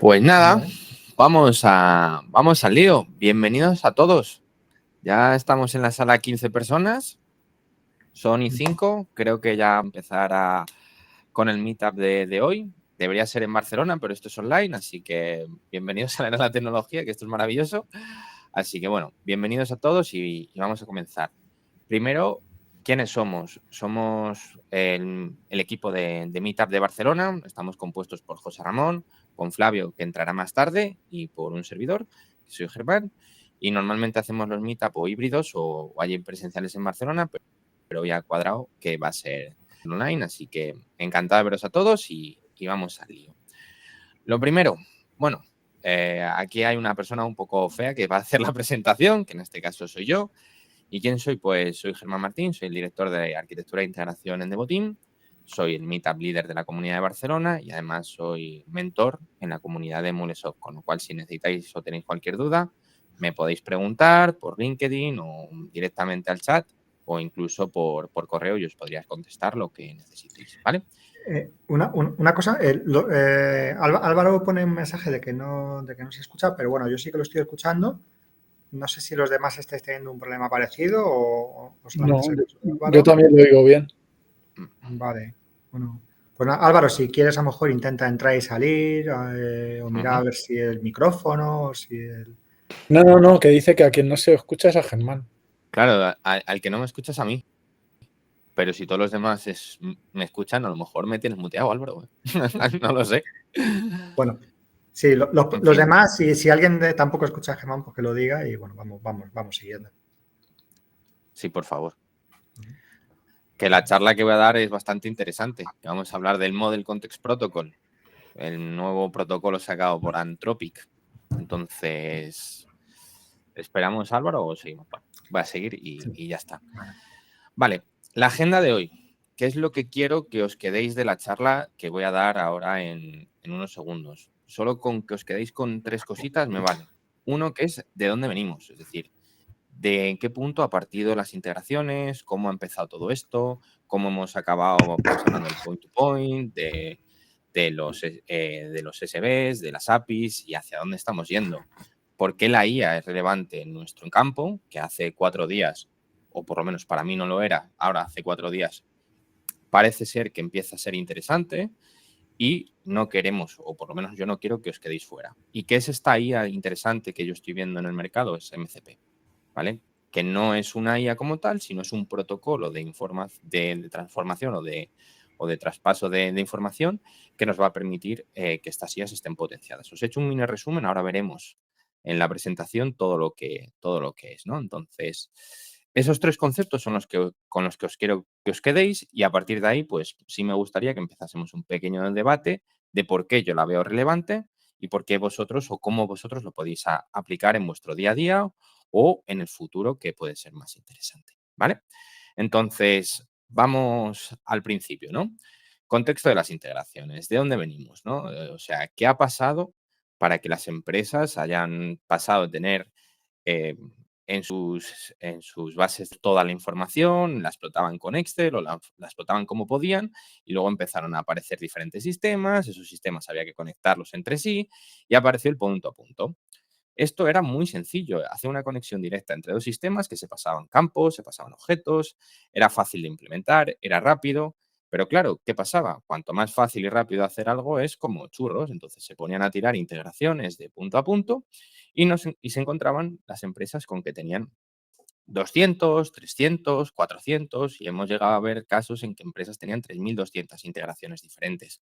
Pues nada, Vale. vamos al lío. Bienvenidos a todos. Ya estamos en la sala 15 personas. Son y 5. Creo que ya empezará con el meetup de hoy. Debería ser en Barcelona, pero esto es online, así que bienvenidos a la tecnología, que esto es maravilloso. Así que bueno, bienvenidos a todos y vamos a comenzar. Primero, ¿quiénes somos? Somos el equipo de Meetup de Barcelona. Estamos compuestos por José Ramón, con Flavio, que entrará más tarde, y por un servidor, que soy Germán. Y normalmente hacemos los Meetup o híbridos o allí presenciales en Barcelona, pero ya ha cuadrado que va a ser online. Así que encantado de veros a todos y vamos al lío. Lo primero, bueno, aquí hay una persona un poco fea que va a hacer la presentación, que en este caso soy yo. ¿Y quién soy? Pues soy Germán Martín, soy el director de Arquitectura e Integración en Devoteam, soy el Meetup líder de la Comunidad de Barcelona y además soy mentor en la comunidad de Mulesoft, con lo cual si necesitáis o tenéis cualquier duda, me podéis preguntar por LinkedIn o directamente al chat o incluso por correo y os podría contestar lo que necesitéis, ¿vale? Una cosa, Álvaro pone un mensaje de que no se escucha, pero bueno, yo sí que lo estoy escuchando. No sé si los demás estáis teniendo un problema parecido o solamente No, se escucha yo Álvaro. también lo digo bien. Vale, bueno. Pues nada, Álvaro, si quieres a lo mejor intenta entrar y salir o mirar a ver si el micrófono o si el... No, que dice que a quien no se escucha es a Germán. Claro, al que no me escuchas a mí. Pero si todos los demás me escuchan, a lo mejor me tienes muteado, Álvaro. No lo sé. Bueno, sí, En los fin. demás, si alguien tampoco escucha a Germán, pues que lo diga y bueno, vamos siguiendo. Sí, por favor. Que la charla que voy a dar es bastante interesante. Que vamos a hablar del Model Context Protocol, el nuevo protocolo sacado por Anthropic. Entonces, ¿esperamos, Álvaro, o seguimos? Bueno, voy a seguir y ya está. Vale, la agenda de hoy. ¿Qué es lo que quiero que os quedéis de la charla que voy a dar ahora en unos segundos? Solo con que os quedéis con 3 cositas me vale. Uno, que es de dónde venimos, es decir, de en qué punto ha partido las integraciones, cómo ha empezado todo esto, cómo hemos acabado pues, hablando del point-to-point, de los SBs, de las APIs y hacia dónde estamos yendo. ¿Por qué la IA es relevante en nuestro campo, que hace 4 días, o por lo menos para mí no lo era, ahora hace 4 días, parece ser que empieza a ser interesante y no queremos, o por lo menos yo no quiero que os quedéis fuera? ¿Y qué es esta IA interesante que yo estoy viendo en el mercado? Es MCP. ¿Vale? Que no es una IA como tal, sino es un protocolo de transformación o de traspaso de información que nos va a permitir que estas IAs estén potenciadas. Os he hecho un mini resumen, ahora veremos en la presentación todo lo que es, ¿no? Entonces, esos 3 conceptos son con los que os quiero que os quedéis y a partir de ahí, pues sí me gustaría que empezásemos un pequeño debate de por qué yo la veo relevante y por qué vosotros o cómo vosotros lo podéis aplicar en vuestro día a día o en el futuro, que puede ser más interesante, ¿vale? Entonces, vamos al principio, ¿no? Contexto de las integraciones, ¿de dónde venimos, no? O sea, ¿qué ha pasado para que las empresas hayan pasado de tener eh, en sus bases toda la información, la explotaban con Excel o la explotaban como podían y luego empezaron a aparecer diferentes sistemas, esos sistemas había que conectarlos entre sí y apareció el punto a punto. Esto era muy sencillo, hacer una conexión directa entre 2 sistemas que se pasaban campos, se pasaban objetos, era fácil de implementar, era rápido, pero claro, ¿qué pasaba? Cuanto más fácil y rápido hacer algo es como churros, entonces se ponían a tirar integraciones de punto a punto y se encontraban las empresas con que tenían 200, 300, 400 y hemos llegado a ver casos en que empresas tenían 3.200 integraciones diferentes.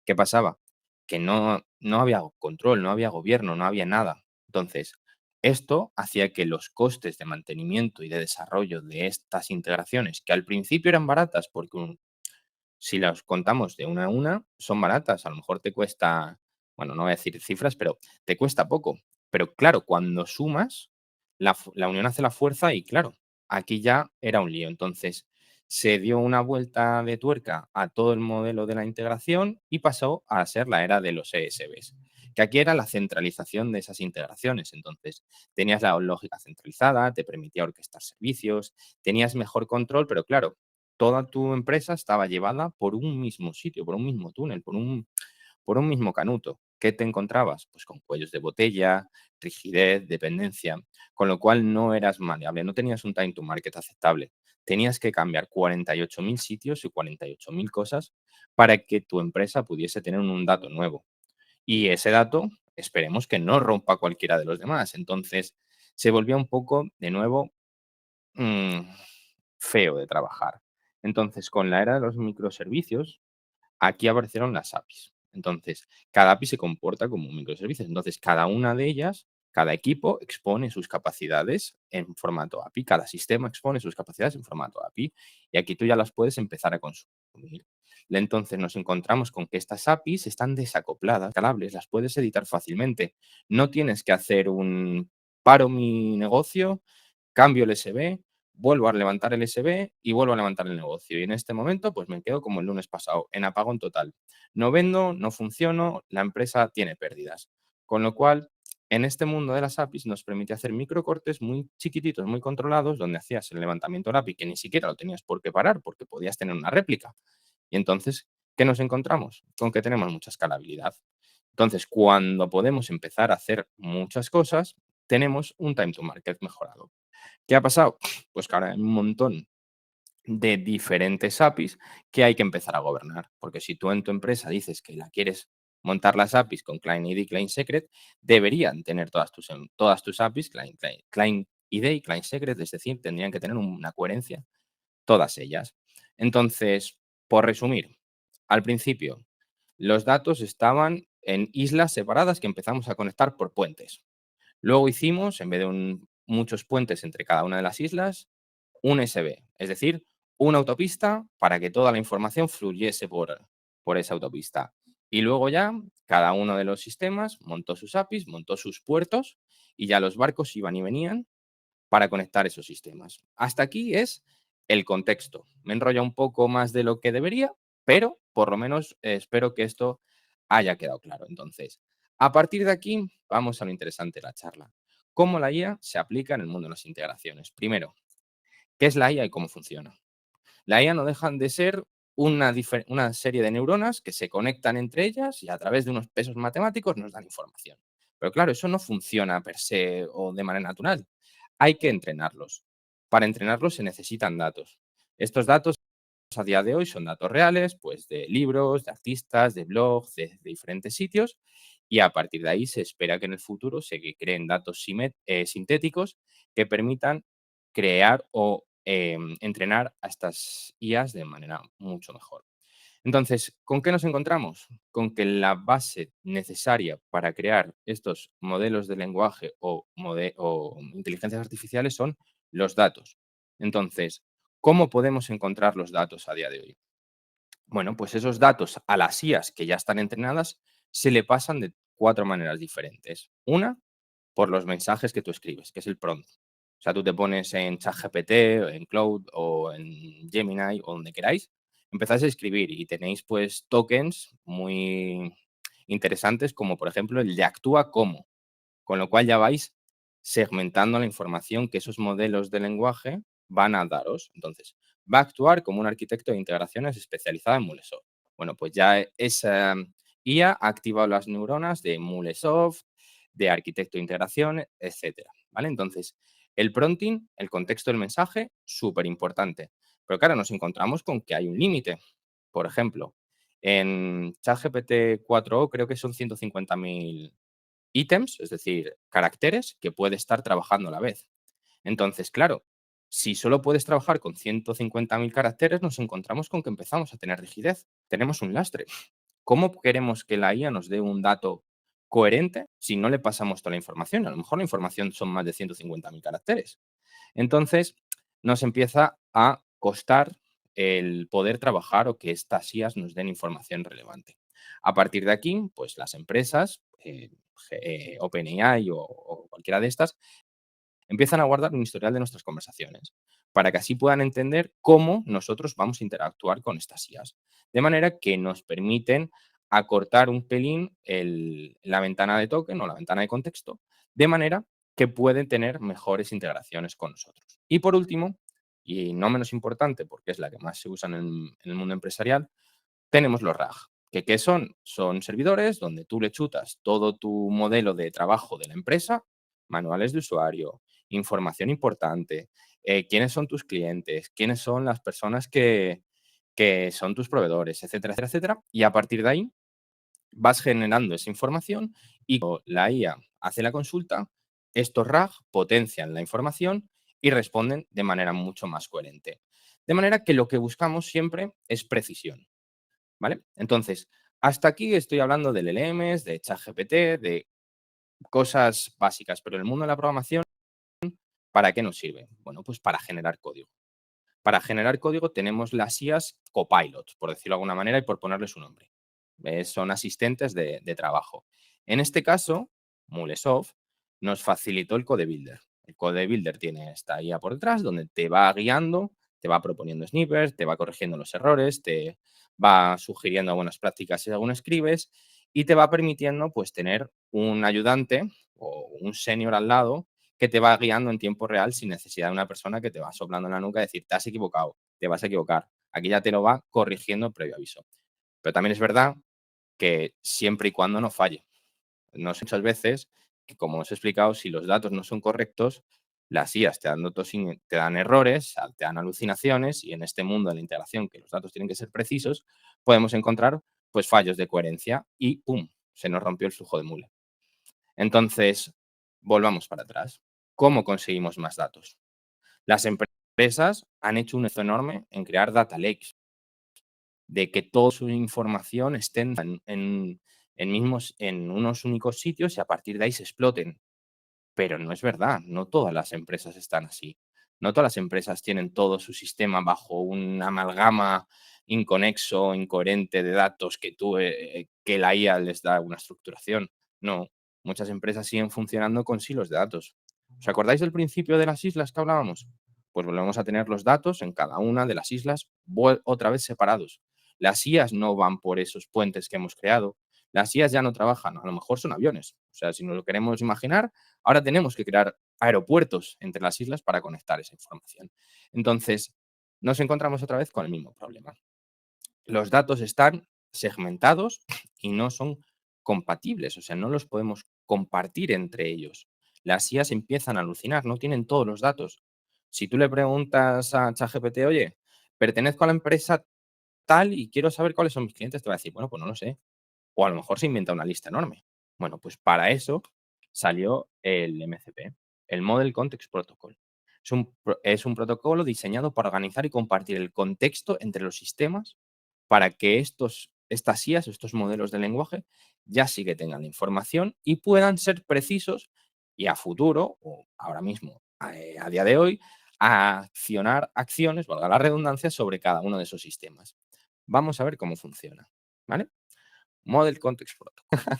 ¿Qué pasaba? Que no había control, no había gobierno, no había nada. Entonces, esto hacía que los costes de mantenimiento y de desarrollo de estas integraciones, que al principio eran baratas, porque si las contamos de una a una, son baratas. A lo mejor te cuesta, bueno, no voy a decir cifras, pero te cuesta poco. Pero claro, cuando sumas, la unión hace la fuerza y claro, aquí ya era un lío. Entonces, se dio una vuelta de tuerca a todo el modelo de la integración y pasó a ser la era de los ESBs, que aquí era la centralización de esas integraciones. Entonces, tenías la lógica centralizada, te permitía orquestar servicios, tenías mejor control, pero claro, toda tu empresa estaba llevada por un mismo sitio, por un mismo túnel, por un mismo canuto. ¿qué te encontrabas? Pues con cuellos de botella, rigidez, dependencia, con lo cual no eras maleable, no tenías un time to market aceptable. Tenías que cambiar 48.000 sitios y 48.000 cosas para que tu empresa pudiese tener un dato nuevo. Y ese dato, esperemos que no rompa cualquiera de los demás. Entonces, se volvía un poco, de nuevo, mm, feo de trabajar. Entonces, con la era de los microservicios, aquí aparecieron las APIs. Entonces, cada API se comporta como un microservicio. Entonces, cada una de ellas, cada equipo expone sus capacidades en formato API. Cada sistema expone sus capacidades en formato API. Y aquí tú ya las puedes empezar a consumir. Entonces, nos encontramos con que estas APIs están desacopladas, escalables, las puedes editar fácilmente. No tienes que hacer un paro mi negocio, cambio el SB, vuelvo a levantar el SB y vuelvo a levantar el negocio. Y en este momento, pues me quedo como el lunes pasado, en apagón total. No vendo, no funciono, la empresa tiene pérdidas. Con lo cual, en este mundo de las APIs nos permite hacer microcortes muy chiquititos, muy controlados, donde hacías el levantamiento del API, que ni siquiera lo tenías por qué parar, porque podías tener una réplica. Y entonces, ¿qué nos encontramos? Con que tenemos mucha escalabilidad. Entonces, cuando podemos empezar a hacer muchas cosas, tenemos un time to market mejorado. ¿Qué ha pasado? Pues que ahora hay un montón de diferentes APIs que hay que empezar a gobernar. Porque si tú en tu empresa dices que la quieres montar las APIs con Client ID y Client Secret, deberían tener todas tus APIs, Client ID y Client Secret, es decir, tendrían que tener una coherencia, todas ellas. Entonces, por resumir, al principio, los datos estaban en islas separadas que empezamos a conectar por puentes. Luego hicimos, en vez de muchos puentes entre cada una de las islas, un SB, es decir, una autopista para que toda la información fluyese por esa autopista. Y luego ya cada uno de los sistemas montó sus APIs, montó sus puertos y ya los barcos iban y venían para conectar esos sistemas. Hasta aquí es el contexto. Me enrolla un poco más de lo que debería, pero por lo menos espero que esto haya quedado claro. Entonces, a partir de aquí, vamos a lo interesante de la charla. ¿Cómo la IA se aplica en el mundo de las integraciones? Primero, ¿qué es la IA y cómo funciona? La IA no dejan de ser una serie de neuronas que se conectan entre ellas y a través de unos pesos matemáticos nos dan información. Pero claro, eso no funciona per se o de manera natural. Hay que entrenarlos. Para entrenarlos se necesitan datos. Estos datos a día de hoy son datos reales, pues de libros, de artistas, de blogs, de diferentes sitios, y a partir de ahí se espera que en el futuro se creen datos sintéticos que permitan crear o entrenar a estas IAs de manera mucho mejor. Entonces, ¿con qué nos encontramos? Con que la base necesaria para crear estos modelos de lenguaje o inteligencias artificiales son los datos. Entonces, ¿cómo podemos encontrar los datos a día de hoy? Bueno, pues esos datos a las IAs que ya están entrenadas se le pasan de 4 maneras diferentes. Una, por los mensajes que tú escribes, que es el prompt. O sea, tú te pones en ChatGPT, en Cloud o en Gemini o donde queráis, empezáis a escribir y tenéis pues tokens muy interesantes como por ejemplo el de actúa como, con lo cual ya vais segmentando la información que esos modelos de lenguaje van a daros. Entonces, va a actuar como un arquitecto de integraciones especializado en MuleSoft. Bueno, pues ya esa IA ha activado las neuronas de MuleSoft, de arquitecto de integración, etcétera. ¿Vale? Entonces, el prompting, el contexto del mensaje, súper importante. Pero claro, nos encontramos con que hay un límite. Por ejemplo, en ChatGPT 4o creo que son 150.000 ítems, es decir, caracteres que puede estar trabajando a la vez. Entonces, claro, si solo puedes trabajar con 150.000 caracteres, nos encontramos con que empezamos a tener rigidez. Tenemos un lastre. ¿Cómo queremos que la IA nos dé un dato coherente si no le pasamos toda la información? A lo mejor la información son más de 150.000 caracteres. Entonces, nos empieza a costar el poder trabajar o que estas IAs nos den información relevante. A partir de aquí, pues las empresas, OpenAI o cualquiera de estas, empiezan a guardar un historial de nuestras conversaciones para que así puedan entender cómo nosotros vamos a interactuar con estas IAs. De manera que nos permiten acortar un pelín la ventana de token o la ventana de contexto, de manera que pueden tener mejores integraciones con nosotros. Y por último, y no menos importante porque es la que más se usa en el mundo empresarial, tenemos los RAG, ¿Qué son? Son servidores donde tú le chutas todo tu modelo de trabajo de la empresa, manuales de usuario, información importante, quiénes son tus clientes, quiénes son las personas que son tus proveedores, etcétera, etcétera, etcétera. Y a partir de ahí vas generando esa información y cuando la IA hace la consulta, estos RAG potencian la información y responden de manera mucho más coherente. De manera que lo que buscamos siempre es precisión, ¿vale? Entonces, hasta aquí estoy hablando de LLMs, de ChatGPT, de cosas básicas, pero en el mundo de la programación, ¿para qué nos sirve? Bueno, pues para generar código. Para generar código tenemos las IAs copilots, por decirlo de alguna manera y por ponerle su nombre. Son asistentes de trabajo. En este caso, Mulesoft nos facilitó el Code Builder. El Code Builder tiene esta IA por detrás donde te va guiando, te va proponiendo snippets, te va corrigiendo los errores, te va sugiriendo buenas prácticas si algún escribes y te va permitiendo pues tener un ayudante o un senior al lado que te va guiando en tiempo real sin necesidad de una persona que te va soplando en la nuca y decir, te has equivocado, te vas a equivocar. Aquí ya te lo va corrigiendo previo aviso. Pero también es verdad que siempre y cuando no falle. No sé muchas veces que, como os he explicado, si los datos no son correctos, las IAs te dan errores, te dan alucinaciones y en este mundo de la integración, que los datos tienen que ser precisos, podemos encontrar pues fallos de coherencia y ¡pum! Se nos rompió el flujo de mule. Entonces, volvamos para atrás. ¿Cómo conseguimos más datos? Las empresas han hecho un esfuerzo enorme en crear data lakes, de que toda su información esté en unos únicos sitios y a partir de ahí se exploten. Pero no es verdad, no todas las empresas están así. No todas las empresas tienen todo su sistema bajo una amalgama inconexo, incoherente de datos que la IA les da una estructuración. No, muchas empresas siguen funcionando con silos de datos. ¿Os acordáis del principio de las islas que hablábamos? Pues volvemos a tener los datos en cada una de las islas otra vez separados. Las IAs no van por esos puentes que hemos creado. Las IAs ya no trabajan, a lo mejor son aviones. O sea, si nos lo queremos imaginar, ahora tenemos que crear aeropuertos entre las islas para conectar esa información. Entonces, nos encontramos otra vez con el mismo problema. Los datos están segmentados y no son compatibles, o sea, no los podemos compartir entre ellos. Las IAs empiezan a alucinar, no tienen todos los datos. Si tú le preguntas a ChatGPT, oye, pertenezco a la empresa tal y quiero saber cuáles son mis clientes, te va a decir, bueno, pues no lo sé. O a lo mejor se inventa una lista enorme. Bueno, pues para eso salió el MCP, el Model Context Protocol. Es un protocolo diseñado para organizar y compartir el contexto entre los sistemas para que estas IAs, estos modelos de lenguaje, ya sí que tengan la información y puedan ser precisos y a futuro, o ahora mismo, a día de hoy, a accionar acciones, valga la redundancia, sobre cada uno de esos sistemas. Vamos a ver cómo funciona, ¿vale? Model Context Protocol.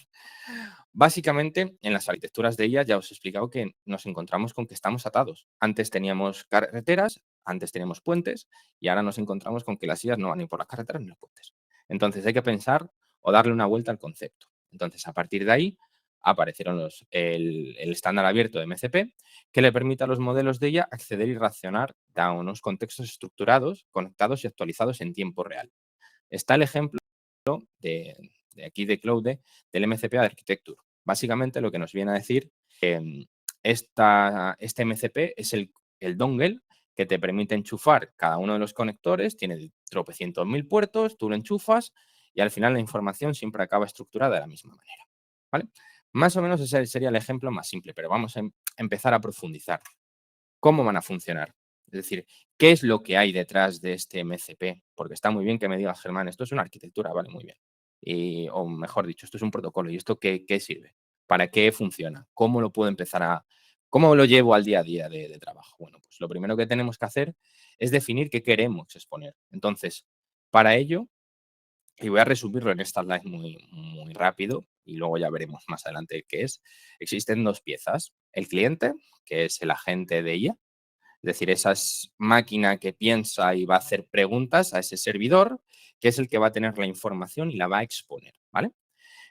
Básicamente, en las arquitecturas de IA ya os he explicado que nos encontramos con que estamos atados. Antes teníamos carreteras, antes teníamos puentes y ahora nos encontramos con que las IAs no van ni por las carreteras ni los puentes. Entonces hay que pensar o darle una vuelta al concepto. Entonces, a partir de ahí aparecieron el estándar abierto de MCP que le permite a los modelos de IA acceder y reaccionar a unos contextos estructurados, conectados y actualizados en tiempo real. Está el ejemplo de aquí de Cloud del MCP Architecture. Básicamente lo que nos viene a decir que este MCP es el dongle que te permite enchufar cada uno de los conectores, tiene tropecientos mil puertos, tú lo enchufas y al final la información siempre acaba estructurada de la misma manera. ¿Vale? Más o menos ese sería el ejemplo más simple, pero vamos a empezar a profundizar. ¿Cómo van a funcionar? Es decir, ¿qué es lo que hay detrás de este MCP? Porque está muy bien que me digas, Germán, esto es una arquitectura, vale, muy bien. O mejor dicho, esto es un protocolo. ¿Y esto qué sirve? ¿Para qué funciona? ¿Cómo lo puedo cómo lo llevo al día a día de trabajo? Bueno, pues lo primero que tenemos que hacer es definir qué queremos exponer. Entonces, para ello, y voy a resumirlo en esta slide muy, muy rápido y luego ya veremos más adelante qué es. Existen dos piezas. El cliente, que es el agente de IA, es decir, esa máquina que piensa y va a hacer preguntas a ese servidor, que es el que va a tener la información y la va a exponer, ¿vale?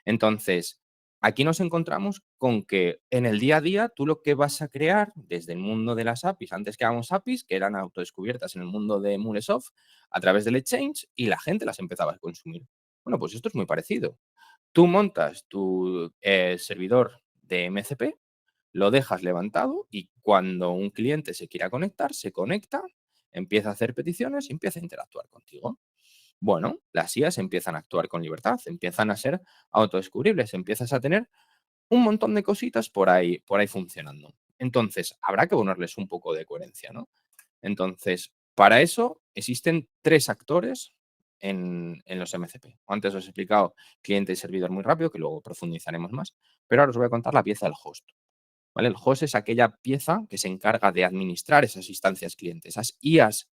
Entonces, aquí nos encontramos con que en el día a día tú lo que vas a crear desde el mundo de las APIs, antes creábamos APIs que eran autodescubiertas en el mundo de Mulesoft a través del Exchange y la gente las empezaba a consumir. Bueno, pues esto es muy parecido. Tú montas tu servidor de MCP, lo dejas levantado y cuando un cliente se quiera conectar, se conecta, empieza a hacer peticiones y empieza a interactuar contigo. Bueno, las IAs empiezan a actuar con libertad, empiezan a ser autodescubribles, empiezas a tener un montón de cositas por ahí funcionando. Entonces, habrá que ponerles un poco de coherencia, ¿no? Entonces, para eso existen tres actores en los MCP. Antes os he explicado cliente y servidor muy rápido, que luego profundizaremos más, pero ahora os voy a contar la pieza del host. ¿Vale? El host es aquella pieza que se encarga de administrar esas instancias clientes, esas IAs,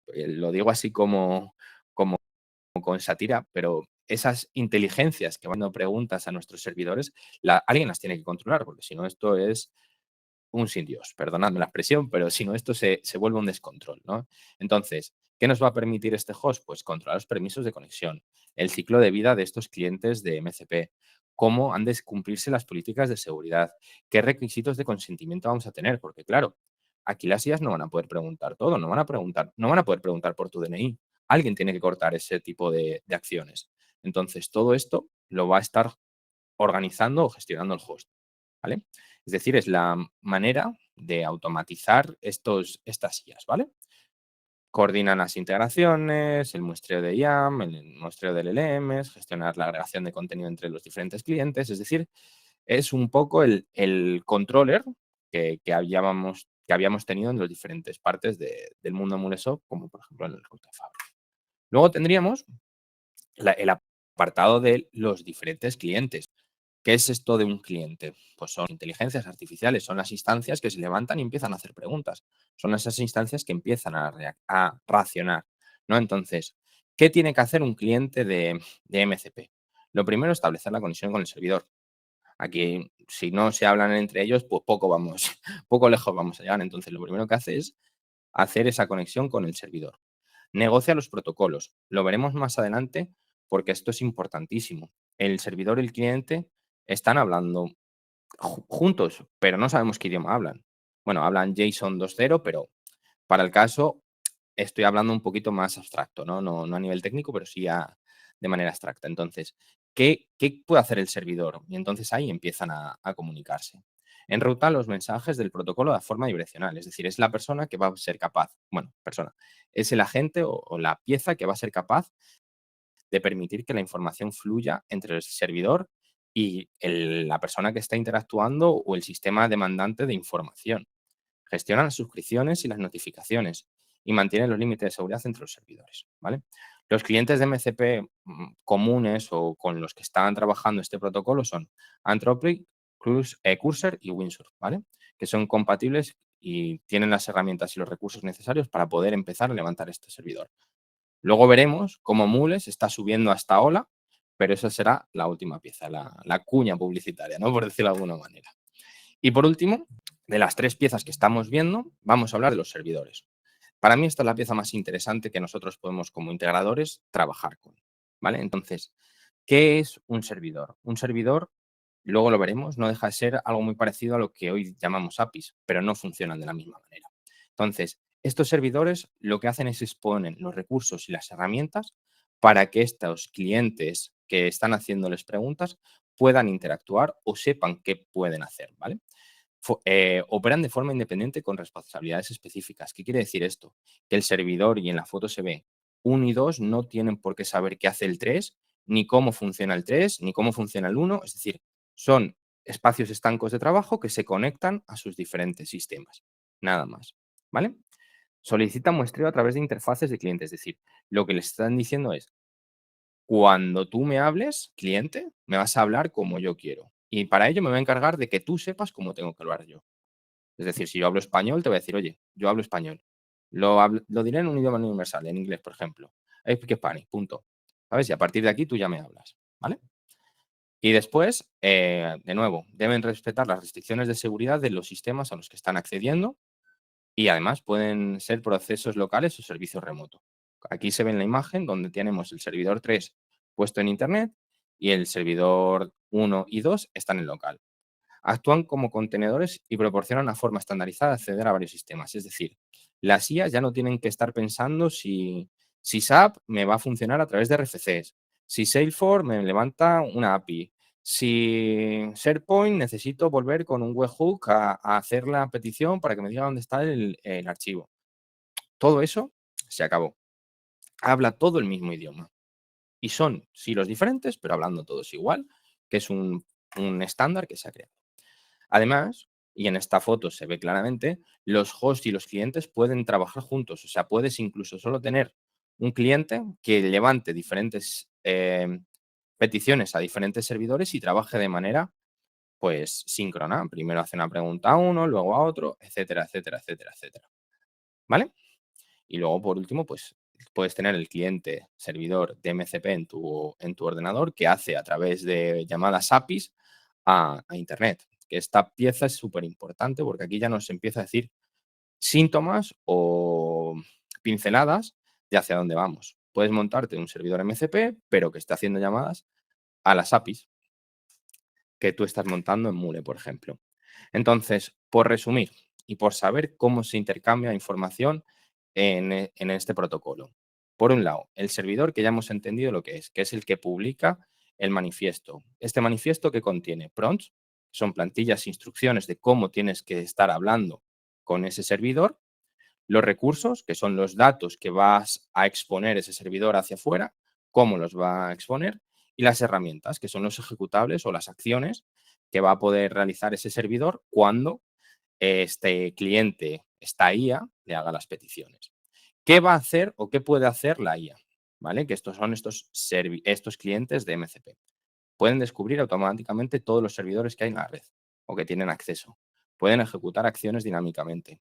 lo digo así como con sátira, pero esas inteligencias que van dando preguntas a nuestros servidores, alguien las tiene que controlar, porque si no esto es un sin Dios, perdonadme la expresión, pero si no esto se vuelve un descontrol, ¿no? Entonces, ¿qué nos va a permitir este host? Pues controlar los permisos de conexión, el ciclo de vida de estos clientes de MCP, cómo han de cumplirse las políticas de seguridad, qué requisitos de consentimiento vamos a tener, porque claro, aquí las IAs no van a poder preguntar todo, no van a poder preguntar por tu DNI. Alguien tiene que cortar ese tipo de acciones. Entonces, todo esto lo va a estar organizando o gestionando el host, ¿vale? Es decir, es la manera de automatizar estas IAs, ¿vale? Coordinan las integraciones, el muestreo de IAM, el muestreo de LLMs, gestionar la agregación de contenido entre los diferentes clientes, es decir, es un poco el controller que habíamos tenido en las diferentes partes del mundo Mulesoft, como por ejemplo en el Root Fabric. Luego tendríamos el apartado de los diferentes clientes. ¿Qué es esto de un cliente? Pues son inteligencias artificiales, son las instancias que se levantan y empiezan a hacer preguntas. Son esas instancias que empiezan a racionar, ¿no? Entonces, ¿qué tiene que hacer un cliente de MCP? Lo primero, establecer la conexión con el servidor. Aquí, si no se hablan entre ellos, pues poco lejos vamos a llegar. Entonces, lo primero que hace es hacer esa conexión con el servidor. Negocia los protocolos. Lo veremos más adelante porque esto es importantísimo. El servidor y el cliente están hablando juntos, pero no sabemos qué idioma hablan. Bueno, hablan JSON 2.0, pero para el caso estoy hablando un poquito más abstracto, ¿no? No a nivel técnico, pero sí de manera abstracta. Entonces, ¿qué puede hacer el servidor? Y entonces ahí empiezan a comunicarse. Enruta los mensajes del protocolo de forma bidireccional, es decir, es la persona que va a ser capaz, bueno, persona, es el agente o la pieza que va a ser capaz de permitir que la información fluya entre el servidor y la persona que está interactuando o el sistema demandante de información. Gestiona las suscripciones y las notificaciones y mantiene los límites de seguridad entre los servidores, ¿vale? Los clientes de MCP comunes o con los que están trabajando este protocolo son Anthropic, Cursor y Windsurf, ¿vale? Que son compatibles y tienen las herramientas y los recursos necesarios para poder empezar a levantar este servidor. Luego veremos cómo Mules está subiendo a esta ola, pero esa será la última pieza, la cuña publicitaria, ¿no? Por decirlo de alguna manera. Y por último, de las tres piezas que estamos viendo, vamos a hablar de los servidores. Para mí esta es la pieza más interesante que nosotros podemos como integradores trabajar con, ¿vale? Entonces, ¿qué es un servidor? Un servidor, luego lo veremos, no deja de ser algo muy parecido a lo que hoy llamamos APIs, pero no funcionan de la misma manera. Entonces, estos servidores lo que hacen es exponen los recursos y las herramientas para que estos clientes que están haciéndoles preguntas puedan interactuar o sepan qué pueden hacer, ¿vale? Operan de forma independiente con responsabilidades específicas. ¿Qué quiere decir esto? Que el servidor, y en la foto se ve, 1 y 2 no tienen por qué saber qué hace el 3, ni cómo funciona el 3, ni cómo funciona el 1. Es decir, son espacios estancos de trabajo que se conectan a sus diferentes sistemas. Nada más. ¿Vale? Solicitan muestreo a través de interfaces de clientes. Es decir, lo que les están diciendo es, cuando tú me hables, cliente, me vas a hablar como yo quiero. Y para ello me voy a encargar de que tú sepas cómo tengo que hablar yo. Es decir, si yo hablo español, te voy a decir, oye, yo hablo español. Lo diré en un idioma universal, en inglés, por ejemplo. I speak Spanish, punto. ¿Sabes? Y a partir de aquí tú ya me hablas, ¿vale? Y después, de nuevo, deben respetar las restricciones de seguridad de los sistemas a los que están accediendo y además pueden ser procesos locales o servicios remotos. Aquí se ve en la imagen donde tenemos el servidor 3 puesto en Internet y el servidor 1 y 2 están en local. Actúan como contenedores y proporcionan una forma estandarizada de acceder a varios sistemas. Es decir, las IAs ya no tienen que estar pensando si SAP me va a funcionar a través de RFCs, Si Salesforce me levanta una API. Si SharePoint necesito volver con un webhook a hacer la petición para que me diga dónde está el archivo. Todo eso se acabó. Habla todo el mismo idioma. Y son silos diferentes, pero hablando todos igual, que es un estándar que se ha creado. Además, y en esta foto se ve claramente, los hosts y los clientes pueden trabajar juntos. O sea, puedes incluso solo tener un cliente que levante diferentes peticiones a diferentes servidores y trabaje de manera, pues, síncrona. Primero hace una pregunta a uno, luego a otro, etcétera, etcétera, etcétera, etcétera. ¿Vale? Y luego, por último, pues, puedes tener el cliente servidor de MCP en tu ordenador que hace a través de llamadas APIs a Internet. Que esta pieza es súper importante porque aquí ya nos empieza a decir síntomas o pinceladas de hacia dónde vamos. Puedes montarte un servidor MCP, pero que esté haciendo llamadas a las APIs que tú estás montando en Mule, por ejemplo. Entonces, por resumir y por saber cómo se intercambia información en este protocolo. Por un lado, el servidor que ya hemos entendido lo que es el que publica el manifiesto. Este manifiesto que contiene prompts, son plantillas e instrucciones de cómo tienes que estar hablando con ese servidor, los recursos, que son los datos que vas a exponer ese servidor hacia afuera, cómo los va a exponer, y las herramientas, que son los ejecutables o las acciones que va a poder realizar ese servidor cuando este cliente, esta IA, le haga las peticiones. ¿Qué va a hacer o qué puede hacer la IA? ¿Vale? Que estos son estos clientes de MCP. Pueden descubrir automáticamente todos los servidores que hay en la red o que tienen acceso. Pueden ejecutar acciones dinámicamente.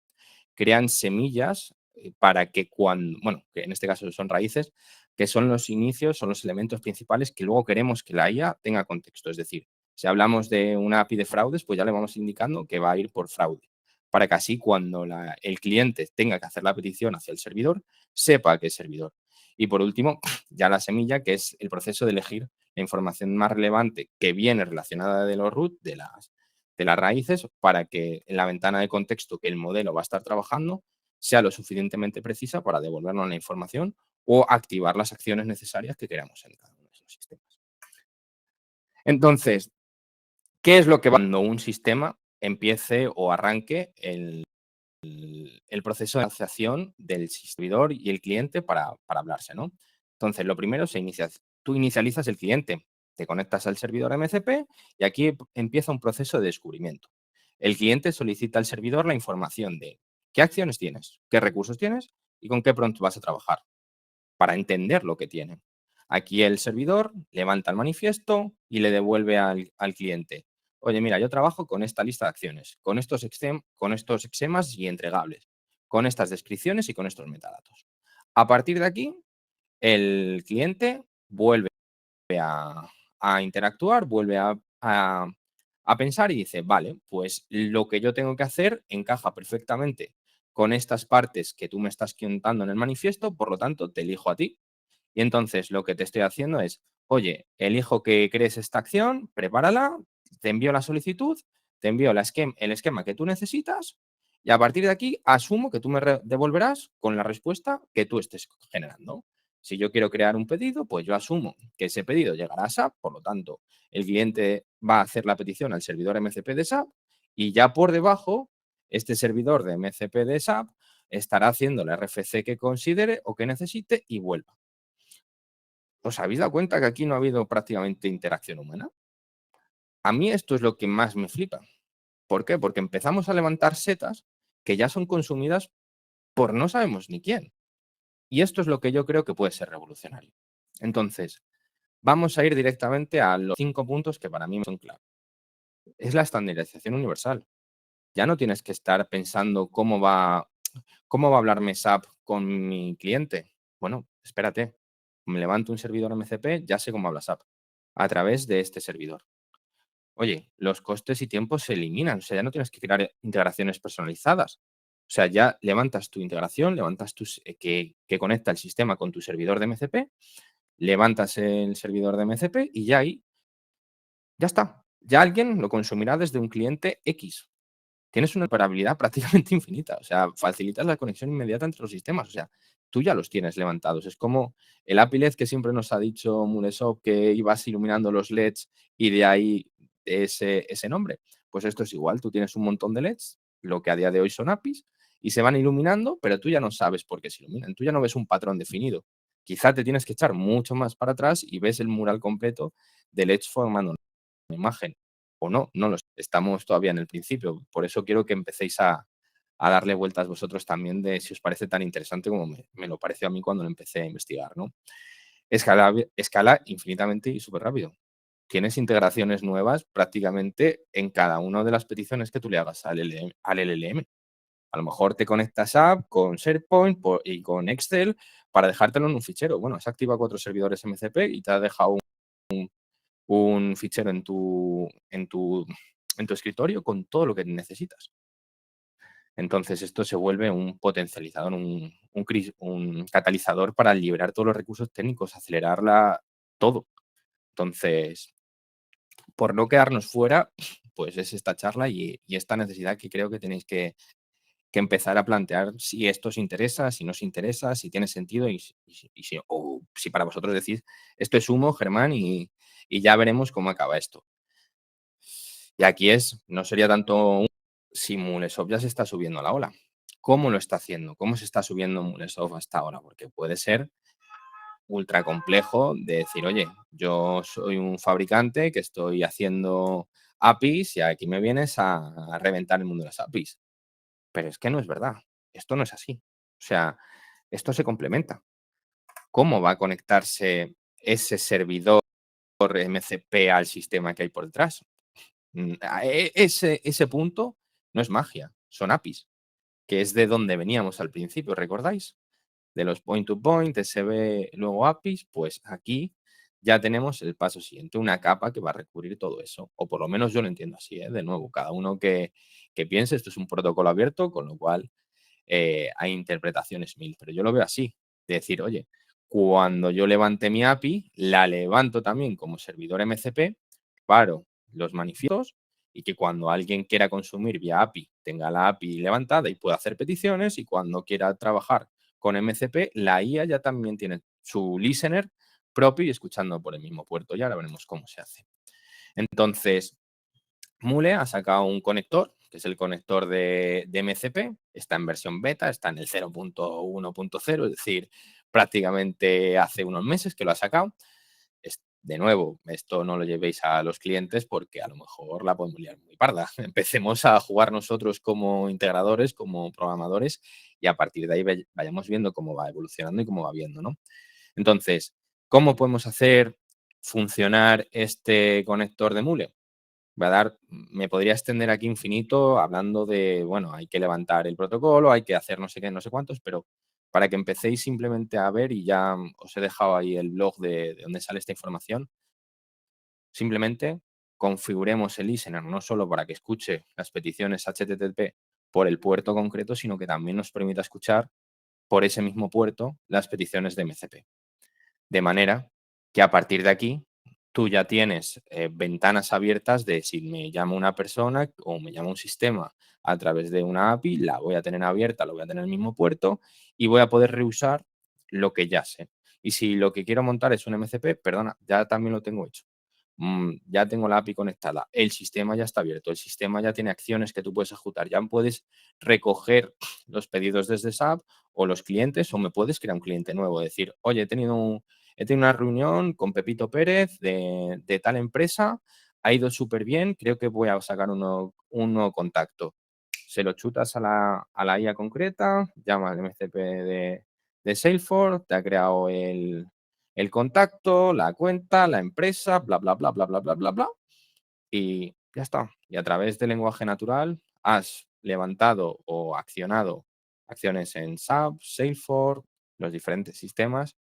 Crean semillas para que que en este caso son raíces, que son los inicios, son los elementos principales que luego queremos que la IA tenga contexto. Es decir, si hablamos de una API de fraudes, pues ya le vamos indicando que va a ir por fraude, para que así cuando el cliente tenga que hacer la petición hacia el servidor, sepa que es servidor. Y por último, ya la semilla, que es el proceso de elegir la información más relevante que viene relacionada de los root, de las raíces, para que en la ventana de contexto que el modelo va a estar trabajando sea lo suficientemente precisa para devolvernos la información o activar las acciones necesarias que queramos en cada uno de esos sistemas. Entonces, ¿qué es lo que va cuando un sistema empiece o arranque el proceso de asociación del servidor y el cliente para hablarse, ¿no? Entonces, lo primero tú inicializas el cliente, te conectas al servidor MCP y aquí empieza un proceso de descubrimiento. El cliente solicita al servidor la información de qué acciones tienes, qué recursos tienes y con qué pronto vas a trabajar para entender lo que tiene. Aquí el servidor levanta el manifiesto y le devuelve al cliente. Oye, mira, yo trabajo con esta lista de acciones, con estos exemas y entregables, con estas descripciones y con estos metadatos. A partir de aquí, el cliente vuelve a interactuar, vuelve a pensar y dice, vale, pues lo que yo tengo que hacer encaja perfectamente con estas partes que tú me estás contando en el manifiesto, por lo tanto, te elijo a ti. Y entonces lo que te estoy haciendo es, oye, elijo que crees esta acción, prepárala, te envío la solicitud, te envío el esquema que tú necesitas y a partir de aquí asumo que tú me devolverás con la respuesta que tú estés generando. Si yo quiero crear un pedido, pues yo asumo que ese pedido llegará a SAP, por lo tanto, el cliente va a hacer la petición al servidor MCP de SAP y ya por debajo, este servidor de MCP de SAP estará haciendo la RFC que considere o que necesite y vuelva. ¿Os habéis dado cuenta que aquí no ha habido prácticamente interacción humana? A mí esto es lo que más me flipa. ¿Por qué? Porque empezamos a levantar setas que ya son consumidas por no sabemos ni quién. Y esto es lo que yo creo que puede ser revolucionario. Entonces, vamos a ir directamente a los 5 puntos que para mí son clave. Es la estandarización universal. Ya no tienes que estar pensando cómo va a hablarme SAP con mi cliente. Bueno, espérate. Me levanto un servidor MCP, ya sé cómo habla SAP a través de este servidor. Oye, los costes y tiempos se eliminan. O sea, ya no tienes que crear integraciones personalizadas. O sea, ya levantas tu integración, levantas que conecta el sistema con tu servidor de MCP, levantas el servidor de MCP y ya ahí, ya está. Ya alguien lo consumirá desde un cliente X. Tienes una operabilidad prácticamente infinita. O sea, facilitas la conexión inmediata entre los sistemas. O sea, tú ya los tienes levantados. Es como el API LED que siempre nos ha dicho Mulesov que ibas iluminando los LEDs y de ahí ese nombre. Pues esto es igual, tú tienes un montón de LEDs, lo que a día de hoy son APIs, y se van iluminando, pero tú ya no sabes por qué se iluminan, tú ya no ves un patrón definido. Quizá te tienes que echar mucho más para atrás y ves el mural completo de LEDs formando una imagen. O no, no lo sé. Estamos todavía en el principio. Por eso quiero que empecéis a darle vueltas vosotros también de si os parece tan interesante como me lo pareció a mí cuando lo empecé a investigar, ¿no? Escala infinitamente y súper rápido. Tienes integraciones nuevas prácticamente en cada una de las peticiones que tú le hagas al LLM. A lo mejor te conectas con SharePoint y con Excel para dejártelo en un fichero. Bueno, se activa 4 servidores MCP y te ha dejado un fichero en tu escritorio con todo lo que necesitas. Entonces, esto se vuelve un potencializador, un catalizador para liberar todos los recursos técnicos, acelerarla todo. Entonces, por no quedarnos fuera, pues es esta charla y esta necesidad que creo que tenéis que empezar a plantear si esto os interesa, si no os interesa, si tiene sentido o si para vosotros decís esto es humo, Germán, y ya veremos cómo acaba esto. Y aquí no sería tanto si Mulesov ya se está subiendo a la ola. ¿Cómo lo está haciendo? ¿Cómo se está subiendo Mulesov hasta ahora? Porque puede ser ultra complejo de decir, oye, yo soy un fabricante que estoy haciendo APIs y aquí me vienes a reventar el mundo de las APIs. Pero es que no es verdad. Esto no es así. O sea, esto se complementa. ¿Cómo va a conectarse ese servidor MCP al sistema que hay por detrás? Ese punto no es magia, son APIs, que es de donde veníamos al principio, ¿recordáis? De los point-to-point, SB, luego APIs, pues aquí ya tenemos el paso siguiente, una capa que va a recubrir todo eso, o por lo menos yo lo entiendo así, ¿eh? De nuevo, cada uno que piense, esto es un protocolo abierto, con lo cual hay interpretaciones mil, pero yo lo veo así, de decir, oye, cuando yo levante mi API, la levanto también como servidor MCP, paro los manifiestos y que cuando alguien quiera consumir vía API, tenga la API levantada y pueda hacer peticiones y cuando quiera trabajar con MCP, la IA ya también tiene su listener propio y escuchando por el mismo puerto. Y ahora veremos cómo se hace. Entonces, Mule ha sacado un conector, que es el conector de MCP, está en versión beta, está en el 0.1.0, es decir, prácticamente hace unos meses que lo ha sacado. De nuevo, esto no lo llevéis a los clientes porque a lo mejor la podemos liar muy parda. Empecemos a jugar nosotros como integradores, como programadores, y a partir de ahí vayamos viendo cómo va evolucionando y cómo va viendo, ¿no? Entonces, ¿cómo podemos hacer funcionar este conector de Mule? Me podría extender aquí infinito hablando de, bueno, hay que levantar el protocolo, hay que hacer no sé qué, no sé cuántos, pero para que empecéis simplemente a ver y ya os he dejado ahí el blog de donde sale esta información, simplemente configuremos el listener no solo para que escuche las peticiones HTTP por el puerto concreto, sino que también nos permita escuchar por ese mismo puerto las peticiones de MCP. De manera que a partir de aquí tú ya tienes ventanas abiertas de si me llama una persona o me llama un sistema a través de una API, la voy a tener abierta, lo voy a tener en el mismo puerto y voy a poder reusar lo que ya sé. Y si lo que quiero montar es un MCP, perdona, ya también lo tengo hecho. Ya tengo la API conectada, el sistema ya está abierto, el sistema ya tiene acciones que tú puedes ejecutar, ya puedes recoger los pedidos desde SAP o los clientes o me puedes crear un cliente nuevo, decir, oye, he tenido una reunión con Pepito Pérez de tal empresa, ha ido súper bien, creo que voy a sacar un nuevo contacto. Se lo chutas a la IA concreta, llama al MCP de Salesforce, te ha creado el contacto, la cuenta, la empresa, bla, bla, bla, bla, bla, bla, bla, bla, y ya está. Y a través del lenguaje natural has levantado o accionado acciones en SAP, Salesforce, los diferentes sistemas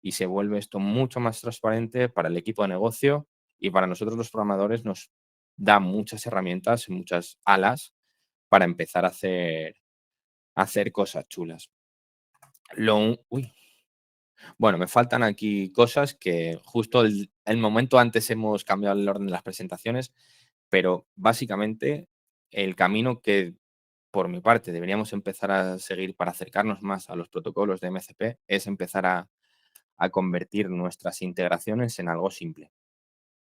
y se vuelve esto mucho más transparente para el equipo de negocio y para nosotros los programadores nos da muchas herramientas y muchas alas para empezar a hacer cosas chulas. Bueno, me faltan aquí cosas que justo el momento antes hemos cambiado el orden de las presentaciones, pero básicamente el camino que por mi parte, deberíamos empezar a seguir para acercarnos más a los protocolos de MCP es empezar a convertir nuestras integraciones en algo simple.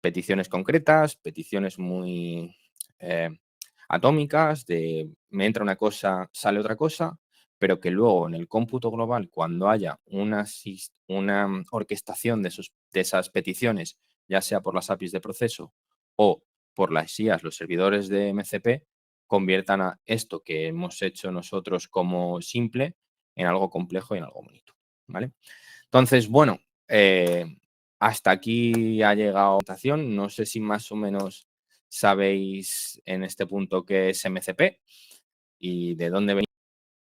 Peticiones concretas, peticiones muy atómicas, de me entra una cosa, sale otra cosa, pero que luego en el cómputo global, cuando haya una orquestación de esas peticiones, ya sea por las APIs de proceso o por las IAs, los servidores de MCP, conviertan a esto que hemos hecho nosotros como simple en algo complejo y en algo bonito, ¿vale? Entonces, bueno, hasta aquí ha llegado la presentación. No sé si más o menos sabéis en este punto qué es MCP y de dónde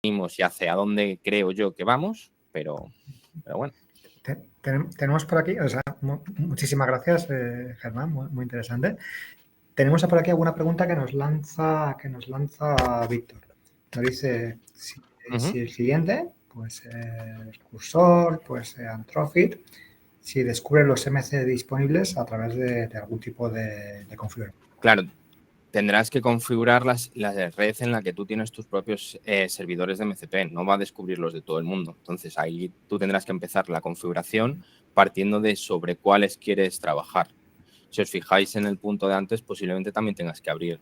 venimos y hacia dónde creo yo que vamos, pero bueno. Tenemos por aquí, o sea, muchísimas gracias, Germán, muy interesante. Tenemos por aquí alguna pregunta que nos lanza Víctor. Nos dice si el cliente, pues el cursor, pues Anthropic, si descubre los MC disponibles a través de algún tipo de configuración. Claro, tendrás que configurar la red en la que tú tienes tus propios servidores de MCP. No va a descubrir los de todo el mundo. Entonces, ahí tú tendrás que empezar la configuración partiendo de sobre cuáles quieres trabajar. Si os fijáis en el punto de antes, posiblemente también tengas que abrir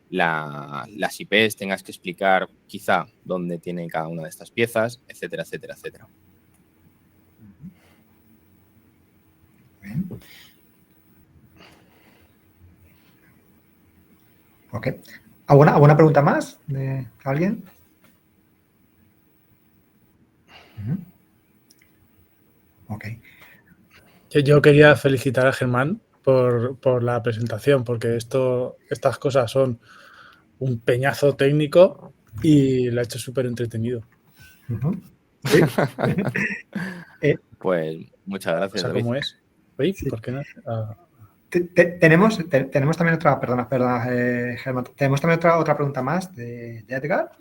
las IPs, tengas que explicar quizá dónde tiene cada una de estas piezas, etcétera, etcétera, etcétera. Bien. Ok. ¿Alguna pregunta más de alguien? Ok. Yo quería felicitar a Germán por la presentación, porque estas cosas son un peñazo técnico y lo ha hecho súper entretenido. ¿Sí? Pues muchas gracias, O sea, David. ¿cómo es? Oye, Sí. ¿por qué no? Tenemos también otra, perdona, Germán, tenemos también otra pregunta más de Edgar,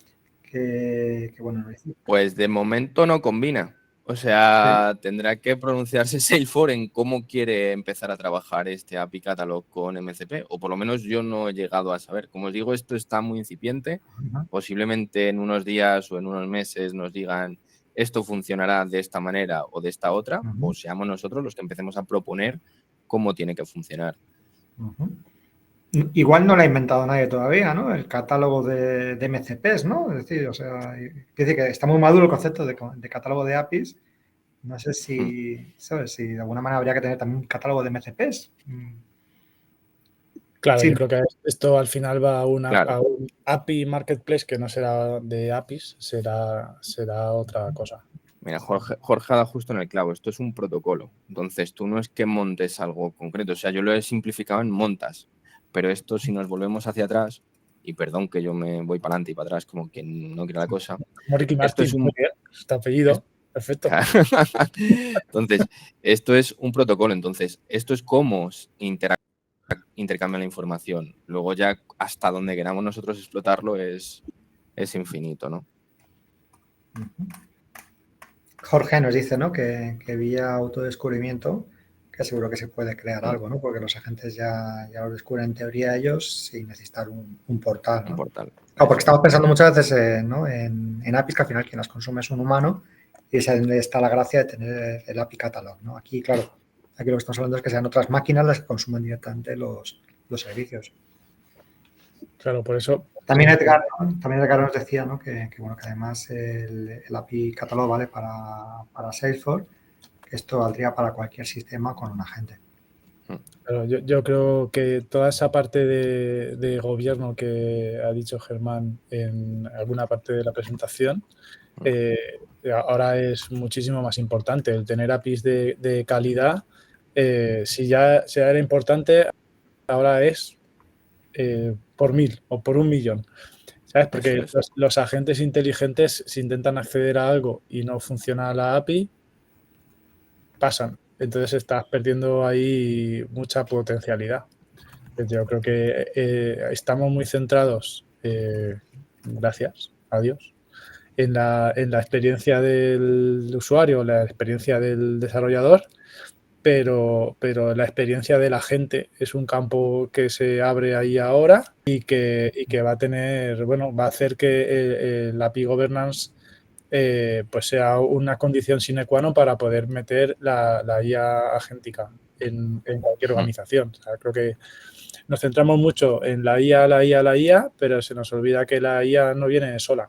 que bueno, pues de momento no combina. O sea, tendrá que pronunciarse Salesforce en cómo quiere empezar a trabajar este API Catalog con MCP, o por lo menos yo no he llegado a saber. Como os digo, esto está muy incipiente. Posiblemente en unos días o en unos meses nos digan esto funcionará de esta manera o de esta otra, o seamos nosotros los que empecemos a proponer cómo tiene que funcionar. Igual no lo ha inventado nadie todavía, ¿no? El catálogo de MCPs, ¿no? Es decir, o sea, dice que está muy maduro el concepto de catálogo de APIs. No sé si, ¿sabes? Si de alguna manera habría que tener también un catálogo de MCPs. Claro, Sí. yo creo que esto al final va a un API Marketplace que no será de APIs, será otra cosa. Mira, Jorge ha dado justo en el clavo. Esto es un protocolo. Entonces, tú no es que montes algo concreto. O sea, yo lo he simplificado en montas. Pero esto, si nos volvemos hacia atrás, y perdón que yo me voy para adelante y para atrás como que no quiero la cosa. Ricky Martin, esto es muy bien, este apellido, perfecto. Entonces, esto es un protocolo. Entonces, esto es cómo intercambian la información. Luego ya hasta donde queramos nosotros explotarlo es infinito, ¿no? Jorge nos dice, ¿no? Que vía autodescubrimiento, que seguro que se puede crear algo, ¿no? Porque los agentes ya lo descubren en teoría ellos sin necesitar un portal, ¿no? Un portal. Claro, porque estamos pensando muchas veces ¿no? en APIs que al final quien las consume es un humano y esa es donde está la gracia de tener el API Catalog, ¿no? Aquí, claro, aquí lo que estamos hablando es que sean otras máquinas las que consumen directamente los servicios. Claro, por eso. También Edgar nos decía, ¿no? que bueno, que además el API Catalog vale para Salesforce, que esto valdría para cualquier sistema con un agente. Claro, yo creo que toda esa parte de gobierno que ha dicho Germán en alguna parte de la presentación, ahora es muchísimo más importante. El tener APIs de calidad, si ya era importante, ahora es por 1000 o por 1.000.000. ¿Sabes? Porque los agentes inteligentes, si intentan acceder a algo y no funciona la API, pasan. Entonces estás perdiendo ahí mucha potencialidad. Yo creo que estamos muy centrados, gracias a Dios, en la experiencia del usuario, la experiencia del desarrollador, pero la experiencia de la gente es un campo que se abre ahí ahora y que va a tener, bueno, va a hacer que la API Governance pues sea una condición sine qua non para poder meter la IA agéntica en cualquier organización. O sea, creo que nos centramos mucho en la IA, pero se nos olvida que la IA no viene sola.